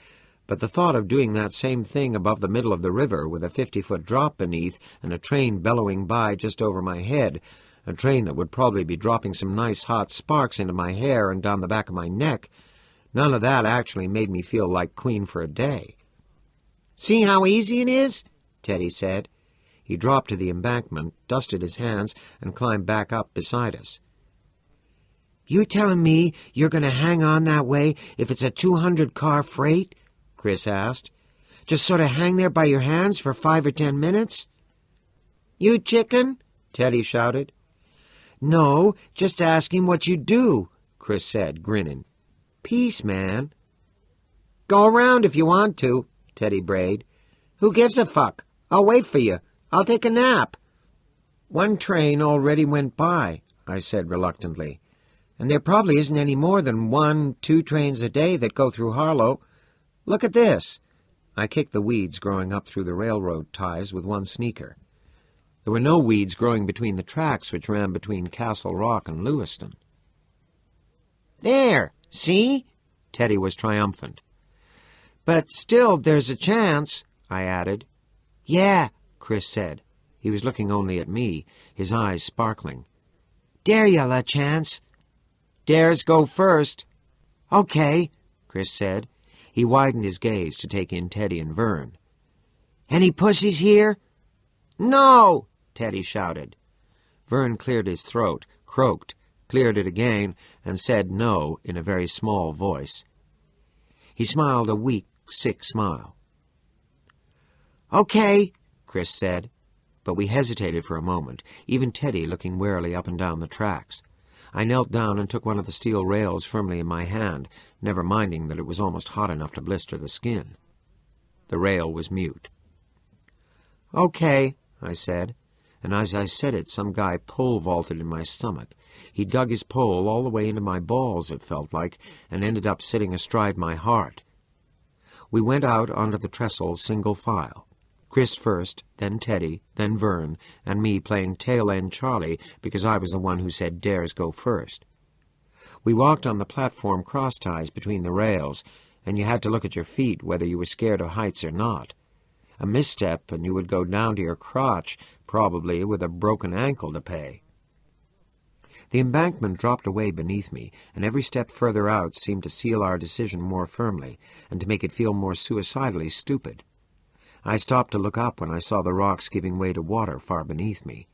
S1: but the thought of doing that same thing above the middle of the river with a 50-foot drop beneath and a train bellowing by just over my head, a train that would probably be dropping some nice hot sparks into my hair and down the back of my neck, none of that actually made me feel like Queen for a day.
S2: "See how easy it is?" Teddy said.
S1: He dropped to the embankment, dusted his hands, and climbed back up beside us.
S2: "You telling me you're going to hang on that way if it's a 200-car freight?" Chris asked. "Just sort of hang there by your hands for 5 or 10 minutes?" "You chicken?" Teddy shouted. "No, just asking what you do," Chris said, grinning. "Peace, man." "Go around if you want to," Teddy brayed. "Who gives a fuck? I'll wait for you. I'll take a nap."
S1: "One train already went by," I said reluctantly.
S2: "And there probably isn't any more than 1-2 trains a day that go through Harlow. Look at this."
S1: I kicked the weeds growing up through the railroad ties with one sneaker. There were no weeds growing between the tracks which ran between Castle Rock and Lewiston.
S2: "There, see?" Teddy was triumphant. "But still, there's a chance," I added. "Yeah," Chris said. He was looking only at me, his eyes sparkling. "Dare you a chance?" "Dares go first." "Okay," Chris said. He widened his gaze to take in Teddy and Vern. "Any pussies here?" "No!" Teddy shouted. Vern cleared his throat, croaked, cleared it again, and said no in a very small voice. He smiled a weak, sick smile. "Okay," Chris said, but we hesitated for a moment, even Teddy looking warily up and down the tracks. I knelt down and took one of the steel rails firmly in my hand, never minding that it was almost hot enough to blister the skin. The rail was mute. "Okay," I said, and as I said it, some guy pole-vaulted in my stomach. He dug his pole all the way into my balls, it felt like, and ended up sitting astride my heart. We went out onto the trestle single file. Chris first, then Teddy, then Vern, and me playing tail-end Charlie because I was the one who said dares go first. We walked on the platform cross-ties between the rails, and you had to look at your feet whether you were scared of heights or not. A misstep and you would go down to your crotch, probably with a broken ankle to pay. The embankment dropped away beneath me, and every step further out seemed to seal our decision more firmly, and to make it feel more suicidally stupid. I stopped to look up when I saw the rocks giving way to water far beneath me.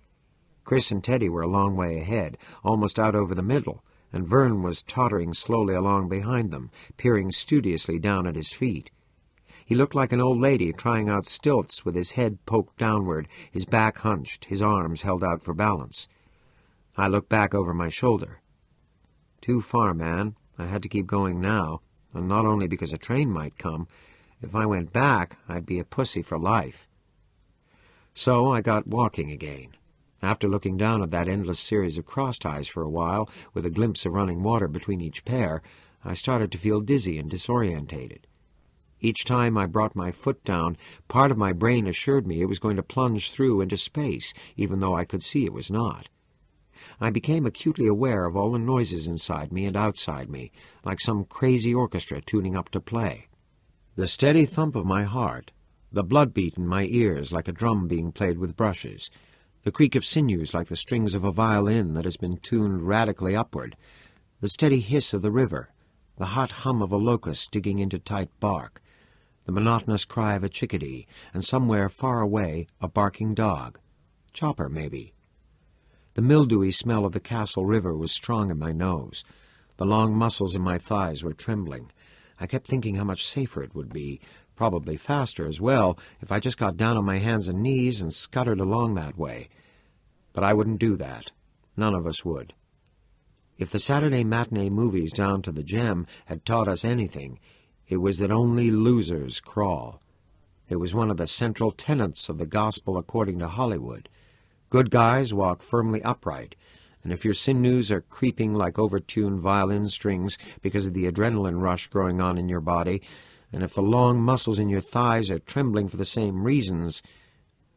S2: Chris and Teddy were a long way ahead, almost out over the middle, and Vern was tottering slowly along behind them, peering studiously down at his feet. He looked like an old lady trying out stilts with his head poked downward, his back hunched, his arms held out for balance. I looked back over my shoulder. Too far, man. I had to keep going now, and not only because a train might come. If I went back, I'd be a pussy for life. So I got walking again. After looking down at that endless series of cross-ties for a while, with a glimpse of running water between each pair,
S1: I started to feel dizzy and disorientated. Each time I brought my foot down, part of my brain assured me it was going to plunge through into space, even though I could see it was not. I became acutely aware of all the noises inside me and outside me, like some crazy orchestra tuning up to play. The steady thump of my heart, the blood beat in my ears like a drum being played with brushes, the creak of sinews like the strings of a violin that has been tuned radically upward, the steady hiss of the river, the hot hum of a locust digging into tight bark, the monotonous cry of a chickadee, and somewhere far away a barking dog. Chopper, maybe. The mildewy smell of the Castle River was strong in my nose. The long muscles in my thighs were trembling. I kept thinking how much safer it would be, probably faster as well, if I just got down on my hands and knees and scuttered along that way. But I wouldn't do that. None of us would. If the Saturday matinee movies down to the Gem had taught us anything, it was that only losers crawl. It was one of the central tenets of the gospel according to Hollywood. Good guys walk firmly upright, and if your sinews are creeping like overtuned violin strings because of the adrenaline rush going on in your body, and if the long muscles in your thighs are trembling for the same reasons,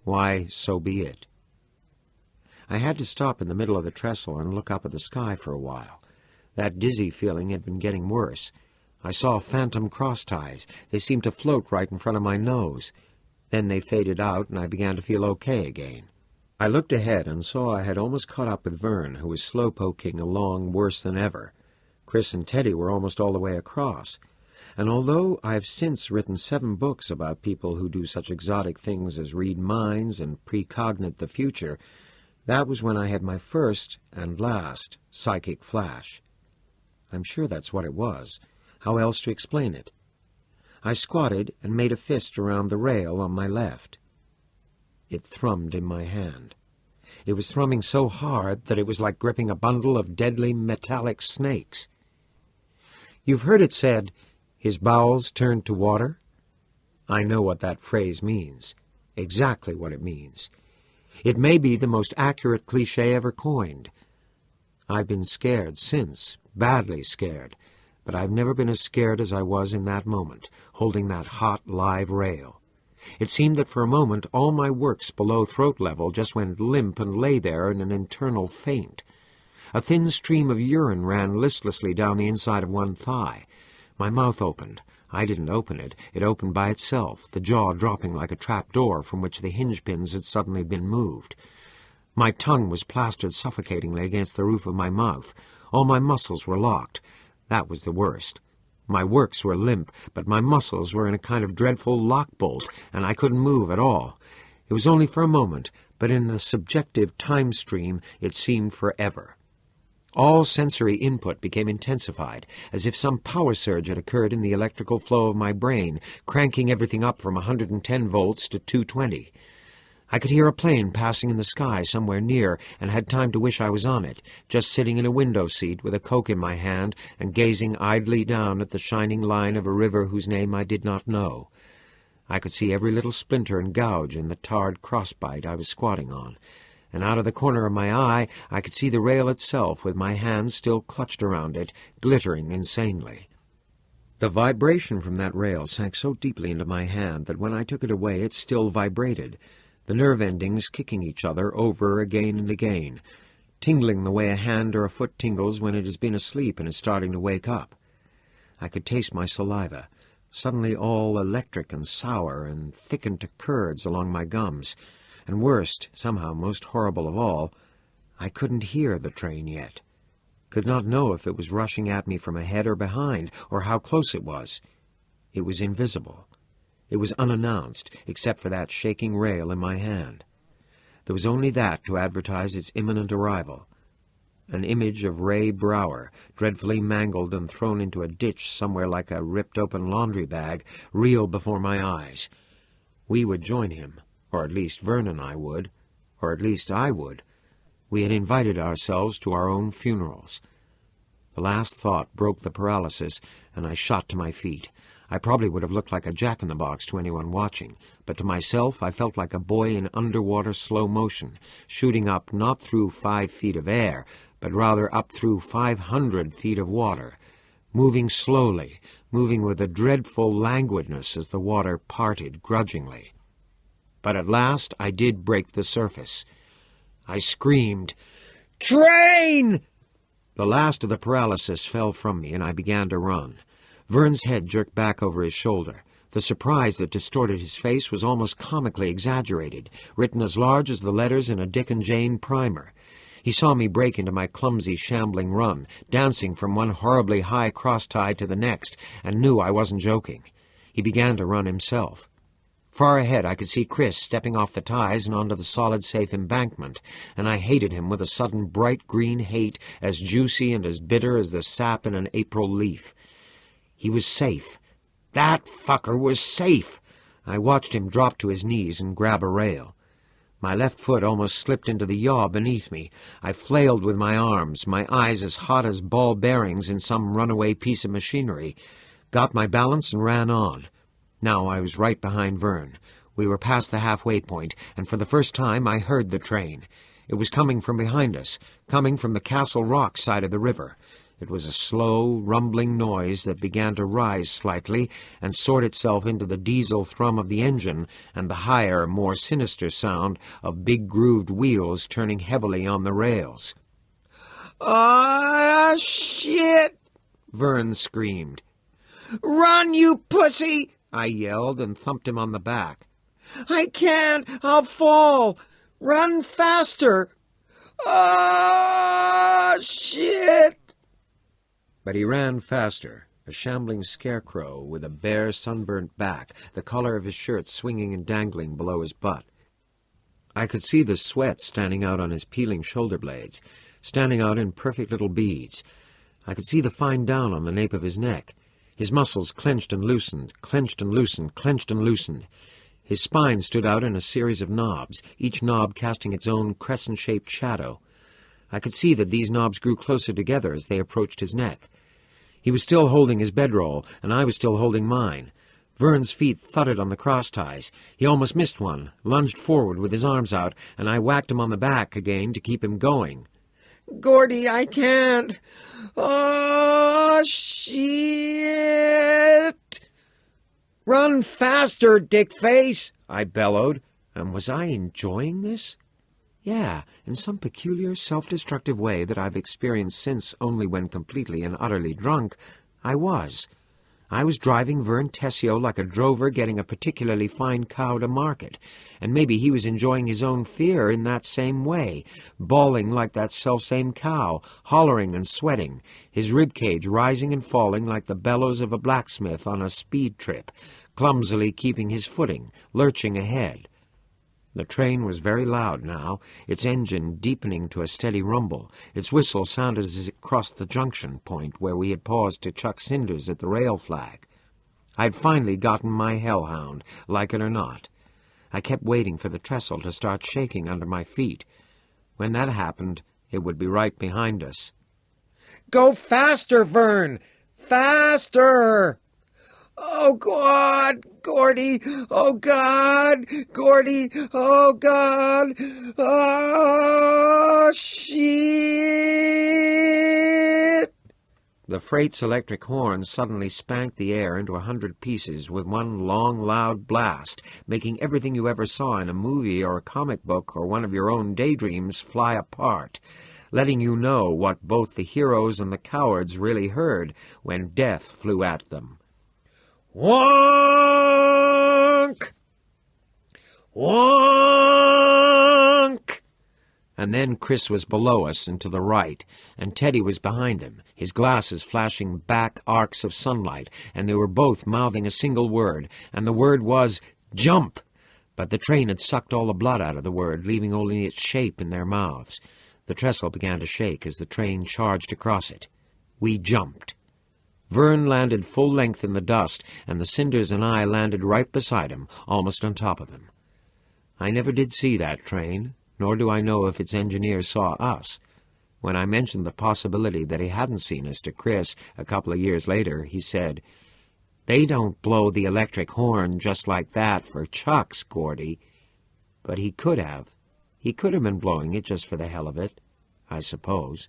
S1: why, so be it. I had to stop in the middle of the trestle and look up at the sky for a while. That dizzy feeling had been getting worse. I saw phantom cross ties. They seemed to float right in front of my nose. Then they faded out, and I began to feel okay again. I looked ahead and saw I had almost caught up with Vern, who was slow-poking along worse than ever. Chris and Teddy were almost all the way across. And although I've since written 7 books about people who do such exotic things as read minds and precognate the future, that was when I had my first and last psychic flash. I'm sure that's what it was. How else to explain it? I squatted and made a fist around the rail on my left. It thrummed in my hand. It was thrumming so hard that it was like gripping a bundle of deadly metallic snakes. You've heard it said, "His bowels turned to water"? I know what that phrase means. Exactly what it means. It may be the most accurate cliché ever coined. I've been scared since, badly scared, but I've never been as scared as I was in that moment, holding that hot, live rail. It seemed that for a moment all my works below throat level just went limp and lay there in an internal faint. A thin stream of urine ran listlessly down the inside of one thigh. My mouth opened. I didn't open it. It opened by itself, the jaw dropping like a trap door from which the hinge pins had suddenly been moved. My tongue was plastered suffocatingly against the roof of my mouth. All my muscles were locked. That was the worst. My works were limp, but my muscles were in a kind of dreadful lock-bolt, and I couldn't move at all. It was only for a moment, but in the subjective time stream it seemed forever. All sensory input became intensified, as if some power surge had occurred in the electrical flow of my brain, cranking everything up from 110 volts to 220. I could hear a plane passing in the sky somewhere near, and had time to wish I was on it, just sitting in a window seat with a Coke in my hand and gazing idly down at the shining line of a river whose name I did not know. I could see every little splinter and gouge in the tarred crossbight I was squatting on, and out of the corner of my eye I could see the rail itself with my hands still clutched around it, glittering insanely. The vibration from that rail sank so deeply into my hand that when I took it away it still vibrated, the nerve endings kicking each other over again and again, tingling the way a hand or a foot tingles when it has been asleep and is starting to wake up. I could taste my saliva, suddenly all electric and sour and thickened to curds along my gums, and worst, somehow most horrible of all, I couldn't hear the train yet, could not know if it was rushing at me from ahead or behind, or how close it was. It was invisible. It was unannounced, except for that shaking rail in my hand. There was only that to advertise its imminent arrival. An image of Ray Brower, dreadfully mangled and thrown into a ditch somewhere like a ripped-open laundry bag, reeled before my eyes. We would join him, or at least Vern and I would, or at least I would. We had invited ourselves to our own funerals. The last thought broke the paralysis, and I shot to my feet. I probably would have looked like a jack-in-the-box to anyone watching, but to myself I felt like a boy in underwater slow motion, shooting up not through 5 feet of air, but rather up through 500 feet of water. moving slowly, moving with a dreadful languidness as the water parted grudgingly. But at last I did break the surface. I screamed, "Train!" The last of the paralysis fell from me, and I began to run. Vern's head jerked back over his shoulder. The surprise that distorted his face was almost comically exaggerated, written as large as the letters in a Dick and Jane primer. He saw me break into my clumsy, shambling run, dancing from one horribly high cross-tide to the next, and knew I wasn't joking. He began to run himself. Far ahead I could see Chris stepping off the ties and onto the solid, safe embankment, and I hated him with a sudden bright green hate as juicy and as bitter as the sap in an April leaf. He was safe. That fucker was safe! I watched him drop to his knees and grab a rail. My left foot almost slipped into the yaw beneath me. I flailed with my arms, my eyes as hot as ball bearings in some runaway piece of machinery, got my balance and ran on. Now I was right behind Vern. We were past the halfway point, and for the first time I heard the train. It was coming from behind us, coming from the Castle Rock side of the river. It was a slow, rumbling noise that began to rise slightly and sort itself into the diesel thrum of the engine and the higher, more sinister sound of big grooved wheels turning heavily on the rails.
S2: "Ah, shit!" Vern screamed. "Run, you pussy!" I yelled and thumped him on the back. "I can't! I'll fall! Run faster! Ah, shit!"
S1: But he ran faster, a shambling scarecrow with a bare, sunburnt back, the collar of his shirt swinging and dangling below his butt. I could see the sweat standing out on his peeling shoulder blades, standing out in perfect little beads. I could see the fine down on the nape of his neck. His muscles clenched and loosened, clenched and loosened, clenched and loosened. His spine stood out in a series of knobs, each knob casting its own crescent-shaped shadow. I could see that these knobs grew closer together as they approached his neck. He was still holding his bedroll, and I was still holding mine. Vern's feet thudded on the cross-ties. He almost missed one, lunged forward with his arms out, and I whacked him on the back again to keep him going.
S2: "Gordy, I can't! Oh, shit! Run faster, dickface!" I bellowed.
S1: And was I enjoying this? Yeah, in some peculiar, self-destructive way that I've experienced since only when completely and utterly drunk, I was. I was driving Vern Tessio like a drover getting a particularly fine cow to market, and maybe he was enjoying his own fear in that same way, bawling like that selfsame cow, hollering and sweating, his rib-cage rising and falling like the bellows of a blacksmith on a speed trip, clumsily keeping his footing, lurching ahead. The train was very loud now, its engine deepening to a steady rumble. Its whistle sounded as it crossed the junction point where we had paused to chuck cinders at the rail flag. I'd finally gotten my hellhound, like it or not. I kept waiting for the trestle to start shaking under my feet. When that happened, it would be right behind us.
S2: "Go faster, Vern! Faster! Oh, God, Gordy! Oh, God, Gordy! Oh, God! Oh, shit!"
S1: The freight's electric horn suddenly spanked the air into 100 pieces with one long, loud blast, making everything you ever saw in a movie or a comic book or one of your own daydreams fly apart, letting you know what both the heroes and the cowards really heard when death flew at them.
S2: Wonk! Wonk!
S1: And then Chris was below us and to the right, and Teddy was behind him, his glasses flashing back arcs of sunlight, and they were both mouthing a single word, and the word was, "Jump!" But the train had sucked all the blood out of the word, leaving only its shape in their mouths. The trestle began to shake as the train charged across it. We jumped. Vern landed full length in the dust, and the cinders and I landed right beside him, almost on top of him. I never did see that train, nor do I know if its engineer saw us. When I mentioned the possibility that he hadn't seen us to Chris a couple of years later, he said, "They don't blow the electric horn just like that for chucks, Gordy." But he could have. He could have been blowing it just for the hell of it, I suppose.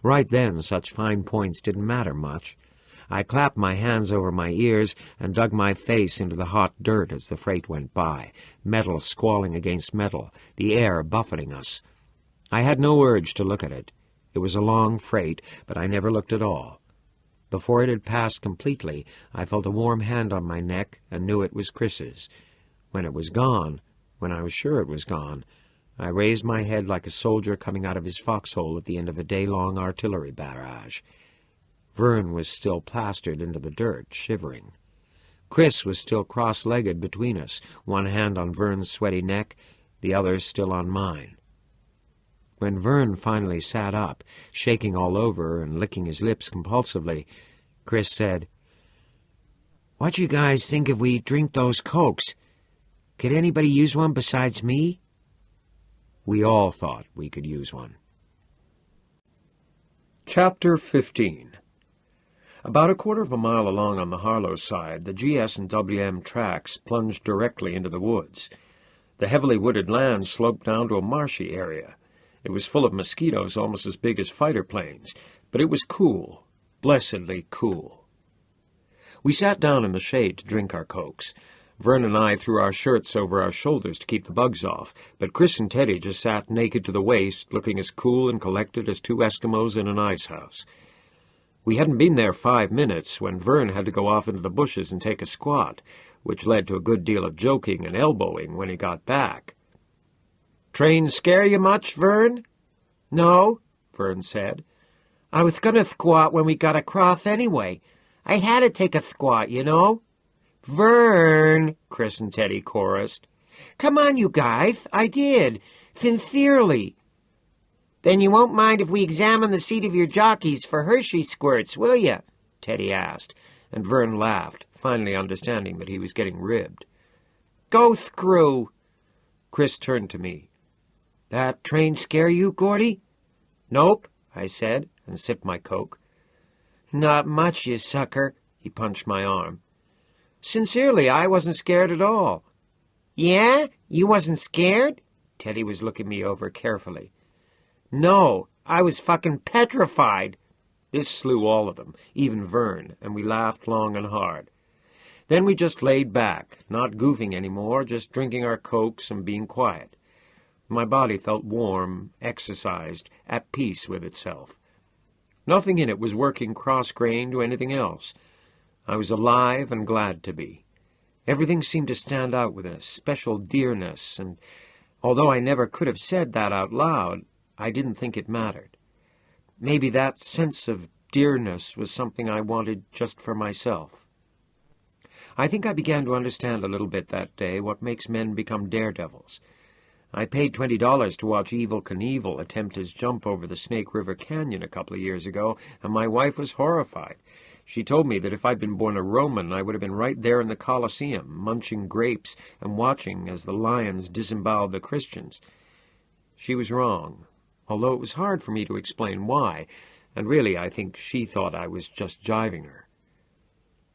S1: Right then, such fine points didn't matter much. I clapped my hands over my ears and dug my face into the hot dirt as the freight went by, metal squalling against metal, the air buffeting us. I had no urge to look at it. It was a long freight, but I never looked at all. Before it had passed completely, I felt a warm hand on my neck and knew it was Chris's. When it was gone, when I was sure it was gone, I raised my head like a soldier coming out of his foxhole at the end of a day-long artillery barrage. Vern was still plastered into the dirt, shivering. Chris was still cross-legged between us, one hand on Vern's sweaty neck, the other still on mine. When Vern finally sat up, shaking all over and licking his lips compulsively, Chris said, "What you guys think if we drink those Cokes? Could anybody use one besides me?" We all thought we could use one.
S3: Chapter 15. About a quarter of a mile along on the Harlow side, the GS and WM tracks plunged directly into the woods. The heavily wooded land sloped down to a marshy area. It was full of mosquitoes almost as big as fighter planes, but it was cool, blessedly cool. We sat down in the shade to drink our Cokes. Vern and I threw our shirts over our shoulders to keep the bugs off, but Chris and Teddy just sat naked to the waist, looking as cool and collected as two Eskimos in an ice house. We hadn't been there 5 minutes when Vern had to go off into the bushes and take a squat, which led to a good deal of joking and elbowing when he got back. "Train scare you much, Vern?" "No," Vern said. "I was going to squat when we got across anyway. I had to take a squat, you know." "Vern," Chris and Teddy chorused. "Come on, you guys, I did. Sincerely." "Then you won't mind if we examine the seat of your jockeys for Hershey squirts, will you?" Teddy asked, and Vern laughed, finally understanding that he was getting ribbed. "Go screw." Chris turned to me. "That train scare you, Gordy?" "Nope," I said, and sipped my Coke. "Not much, you sucker." He punched my arm. "Sincerely, I wasn't scared at all." "Yeah? You wasn't scared?" Teddy was looking me over carefully. "No, I was fucking petrified." This slew all of them, even Vern, and we laughed long and hard. Then we just laid back, not goofing any more, just drinking our Cokes and being quiet. My body felt warm, exercised, at peace with itself. Nothing in it was working cross-grained to anything else. I was alive and glad to be. Everything seemed to stand out with a special dearness, and although I never could have said that out loud, I didn't think it mattered. Maybe that sense of dearness was something I wanted just for myself. I think I began to understand a little bit that day what makes men become daredevils. I paid $20 to watch Evel Knievel attempt his jump over the Snake River Canyon a couple of years ago, and my wife was horrified. She told me that if I'd been born a Roman, I would have been right there in the Colosseum, munching grapes and watching as the lions disemboweled the Christians. She was wrong, although it was hard for me to explain why, and really I think she thought I was just jiving her.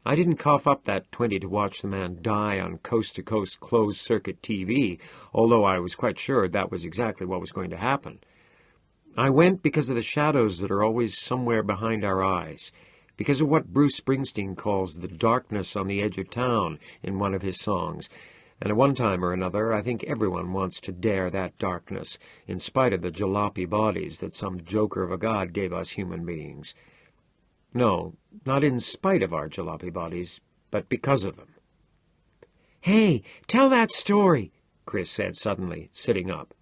S3: I didn't cough up that 20 to watch the man die on coast-to-coast closed-circuit TV, although I was quite sure that was exactly what was going to happen. I went because of the shadows that are always somewhere behind our eyes, because of what Bruce Springsteen calls the darkness on the edge of town in one of his songs, and at one time or another I think everyone wants to dare that darkness, in spite of the jalopy bodies that some joker of a god gave us human beings. No, not in spite of our jalopy bodies, but because of them. "Hey, tell that story," Chris said suddenly, sitting up.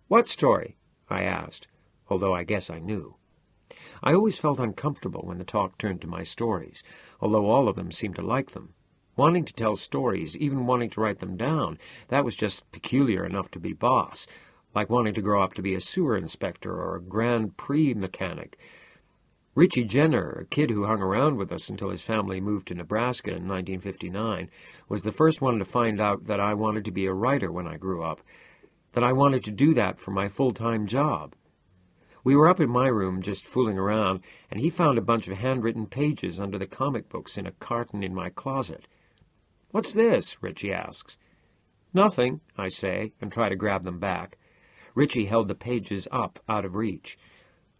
S3: "What story?" I asked, although I guess I knew. I always felt uncomfortable when the talk turned to my stories, although all of them seemed to like them. Wanting to tell stories, even wanting to write them down, that was just peculiar enough to be boss, like wanting to grow up to be a sewer inspector or a Grand Prix mechanic. Richie Jenner, a kid who hung around with us until his family moved to Nebraska in 1959, was the first one to find out that I wanted to be a writer when I grew up, that I wanted to do that for my full-time job. We were up in my room just fooling around, and he found a bunch of handwritten pages under the comic books in a carton in my closet. "What's this?" Richie asks. "Nothing," I say, and try to grab them back. Richie held the pages up, out of reach.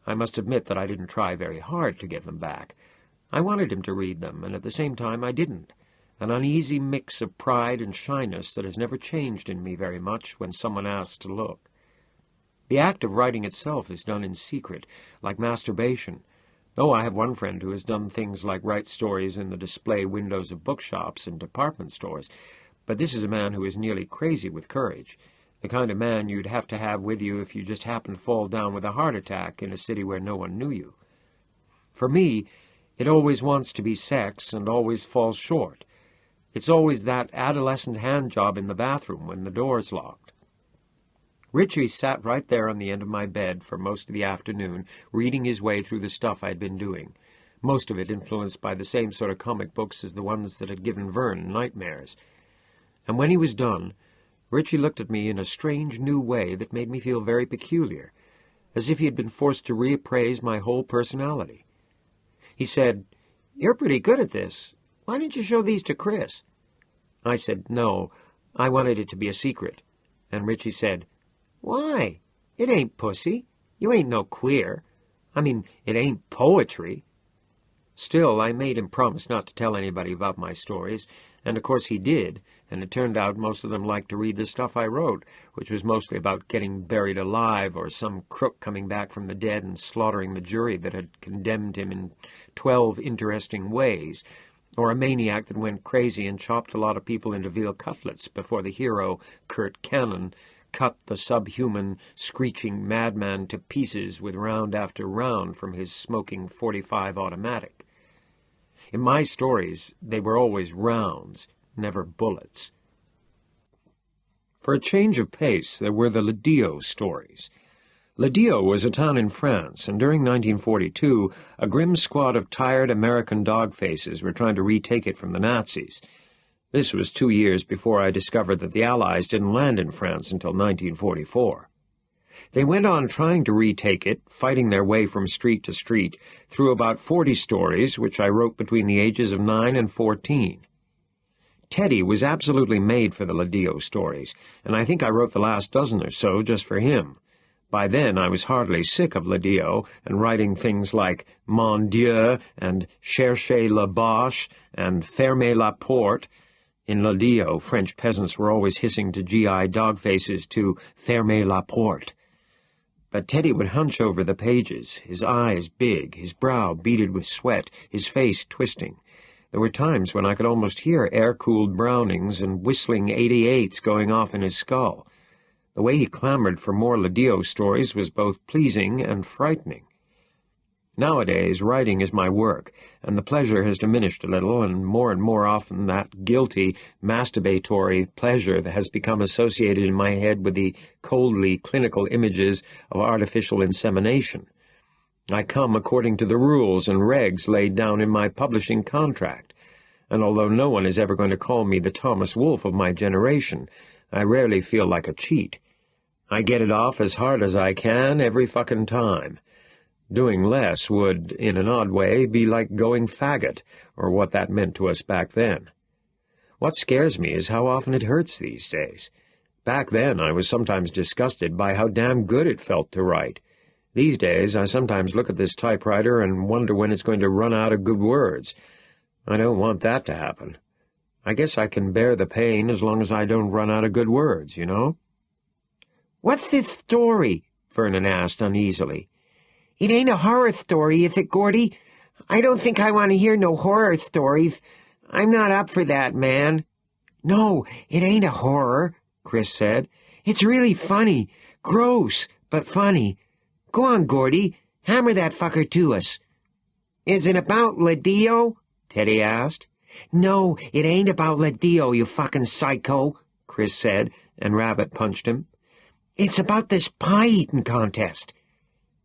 S1: I must admit that I didn't try very hard to give them back. I wanted him to read them, and at the same time I didn't. An uneasy mix of pride and shyness that has never changed in me very much when someone asks to look. The act of writing itself is done in secret, like masturbation. Oh, I have one friend who has done things like write stories in the display windows of bookshops and department stores, but this is a man who is nearly crazy with courage, the kind of man you'd have to have with you if you just happened to fall down with a heart attack in a city where no one knew you. For me, it always wants to be sex and always falls short. It's always that adolescent hand job in the bathroom when the door's locked. Richie sat right there on the end of my bed for most of the afternoon, reading his way through the stuff I'd been doing, most of it influenced by the same sort of comic books as the ones that had given Vern nightmares. And when he was done, Richie looked at me in a strange new way that made me feel very peculiar, as if he had been forced to reappraise my whole personality. He said, "You're pretty good at this. Why didn't you show these to Chris?" I said, "No, I wanted it to be a secret." And Richie said, "Why? It ain't pussy. You ain't no queer. I mean, it ain't poetry." Still, I made him promise not to tell anybody about my stories, and of course he did, and it turned out most of them liked to read the stuff I wrote, which was mostly about getting buried alive or some crook coming back from the dead and slaughtering the jury that had condemned him in 12 interesting ways, or a maniac that went crazy and chopped a lot of people into veal cutlets before the hero, Kurt Cannon, cut the subhuman, screeching madman to pieces with round after round from his smoking .45 automatic. In my stories, they were always rounds, never bullets. For a change of pace, there were the Le Dio stories. Le Dio was a town in France, and during 1942, a grim squad of tired American dog faces were trying to retake it from the Nazis. This was 2 years before I discovered that the Allies didn't land in France until 1944. They went on trying to retake it, fighting their way from street to street, through about 40 stories, which I wrote between the ages of 9 and 14. Teddy was absolutely made for the Le Dio stories, and I think I wrote the last dozen or so just for him. By then I was hardly sick of Le Dio, and writing things like Mon Dieu and Cherchez la Boche and Fermez la Porte. In Le Dio, French peasants were always hissing to GI dog faces to Fermez la Porte. But Teddy would hunch over the pages, his eyes big, his brow beaded with sweat, his face twisting. There were times when I could almost hear air-cooled Brownings and whistling 88s going off in his skull. The way he clamored for more Le Dio stories was both pleasing and frightening. Nowadays, writing is my work, and the pleasure has diminished a little, and more often that guilty, masturbatory pleasure that has become associated in my head with the coldly clinical images of artificial insemination. I come according to the rules and regs laid down in my publishing contract, and although no one is ever going to call me the Thomas Wolfe of my generation, I rarely feel like a cheat. I get it off as hard as I can every fucking time. Doing less would, in an odd way, be like going faggot, or what that meant to us back then. What scares me is how often it hurts these days. Back then I was sometimes disgusted by how damn good it felt to write. These days I sometimes look at this typewriter and wonder when it's going to run out of good words. I don't want that to happen. I guess I can bear the pain as long as I don't run out of good words, you know?
S2: "What's this story?" Vernon asked uneasily. "It ain't a horror story, is it, Gordy? I don't think I want to hear no horror stories. I'm not up for that, man." "No, it ain't a horror," Chris said. "It's really funny. Gross, but funny. Go on, Gordy. Hammer that fucker to us." "Is it about Le Dio?" Teddy asked. "No, it ain't about Le Dio, you fucking psycho," Chris said, and Rabbit punched him. "It's about this pie-eating contest."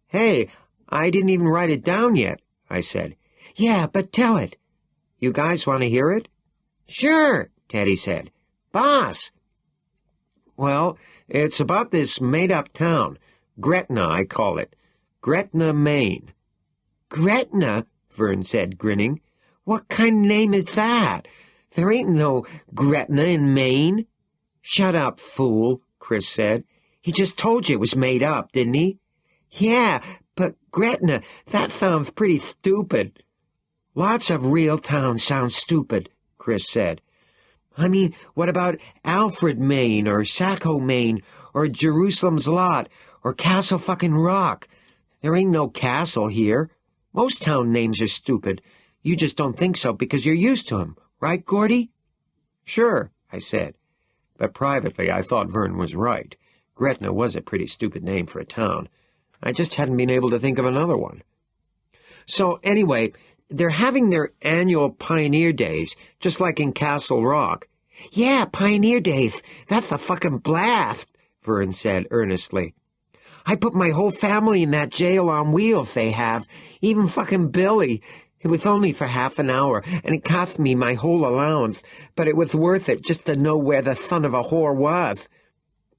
S2: "Hey, I didn't even write it down yet," I said. "Yeah, but tell it." "You guys want to hear it?" "Sure," Teddy said. "Boss." "Well, it's about this made-up town. Gretna, I call it. Gretna, Maine." "Gretna?" Vern said, grinning. "What kind of name is that? There ain't no Gretna in Maine." "Shut up, fool," Chris said. "He just told you it was made up, didn't he?" "Yeah, But, Gretna, that sounds pretty stupid. Lots of real towns sound stupid, Chris said. I mean, what about Alfred, Maine, or Saco, Maine, or Jerusalem's Lot, or Castle fucking Rock? There ain't no castle here. Most town names are stupid. You just don't think so because you're used to 'em, right, Gordy? Sure, I said. But privately, I thought Vern was right. Gretna was a pretty stupid name for a town. I just hadn't been able to think of another one. So, anyway, they're having their annual Pioneer Days, just like in Castle Rock. Yeah, Pioneer Days. That's a fucking blast, Vern said earnestly. I put my whole family in that jail on wheels they have, even fucking Billy. It was only for half an hour, and it cost me my whole allowance, but it was worth it just to know where the son of a whore was.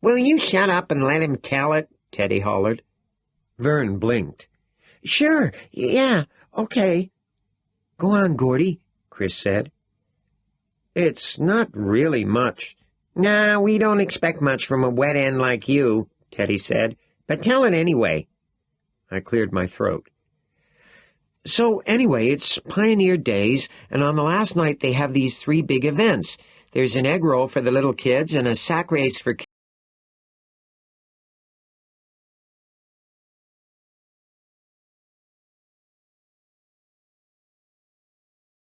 S2: Will you shut up and let him tell it? Teddy hollered. Vern blinked. Sure, yeah, okay. Go on, Gordy, Chris said. It's not really much. Nah, we don't expect much from a wet end like you, Teddy said. But tell it anyway. I cleared my throat. So anyway, it's Pioneer Days, and on the last night they have these 3 big events. There's an egg roll for the little kids and a sack race for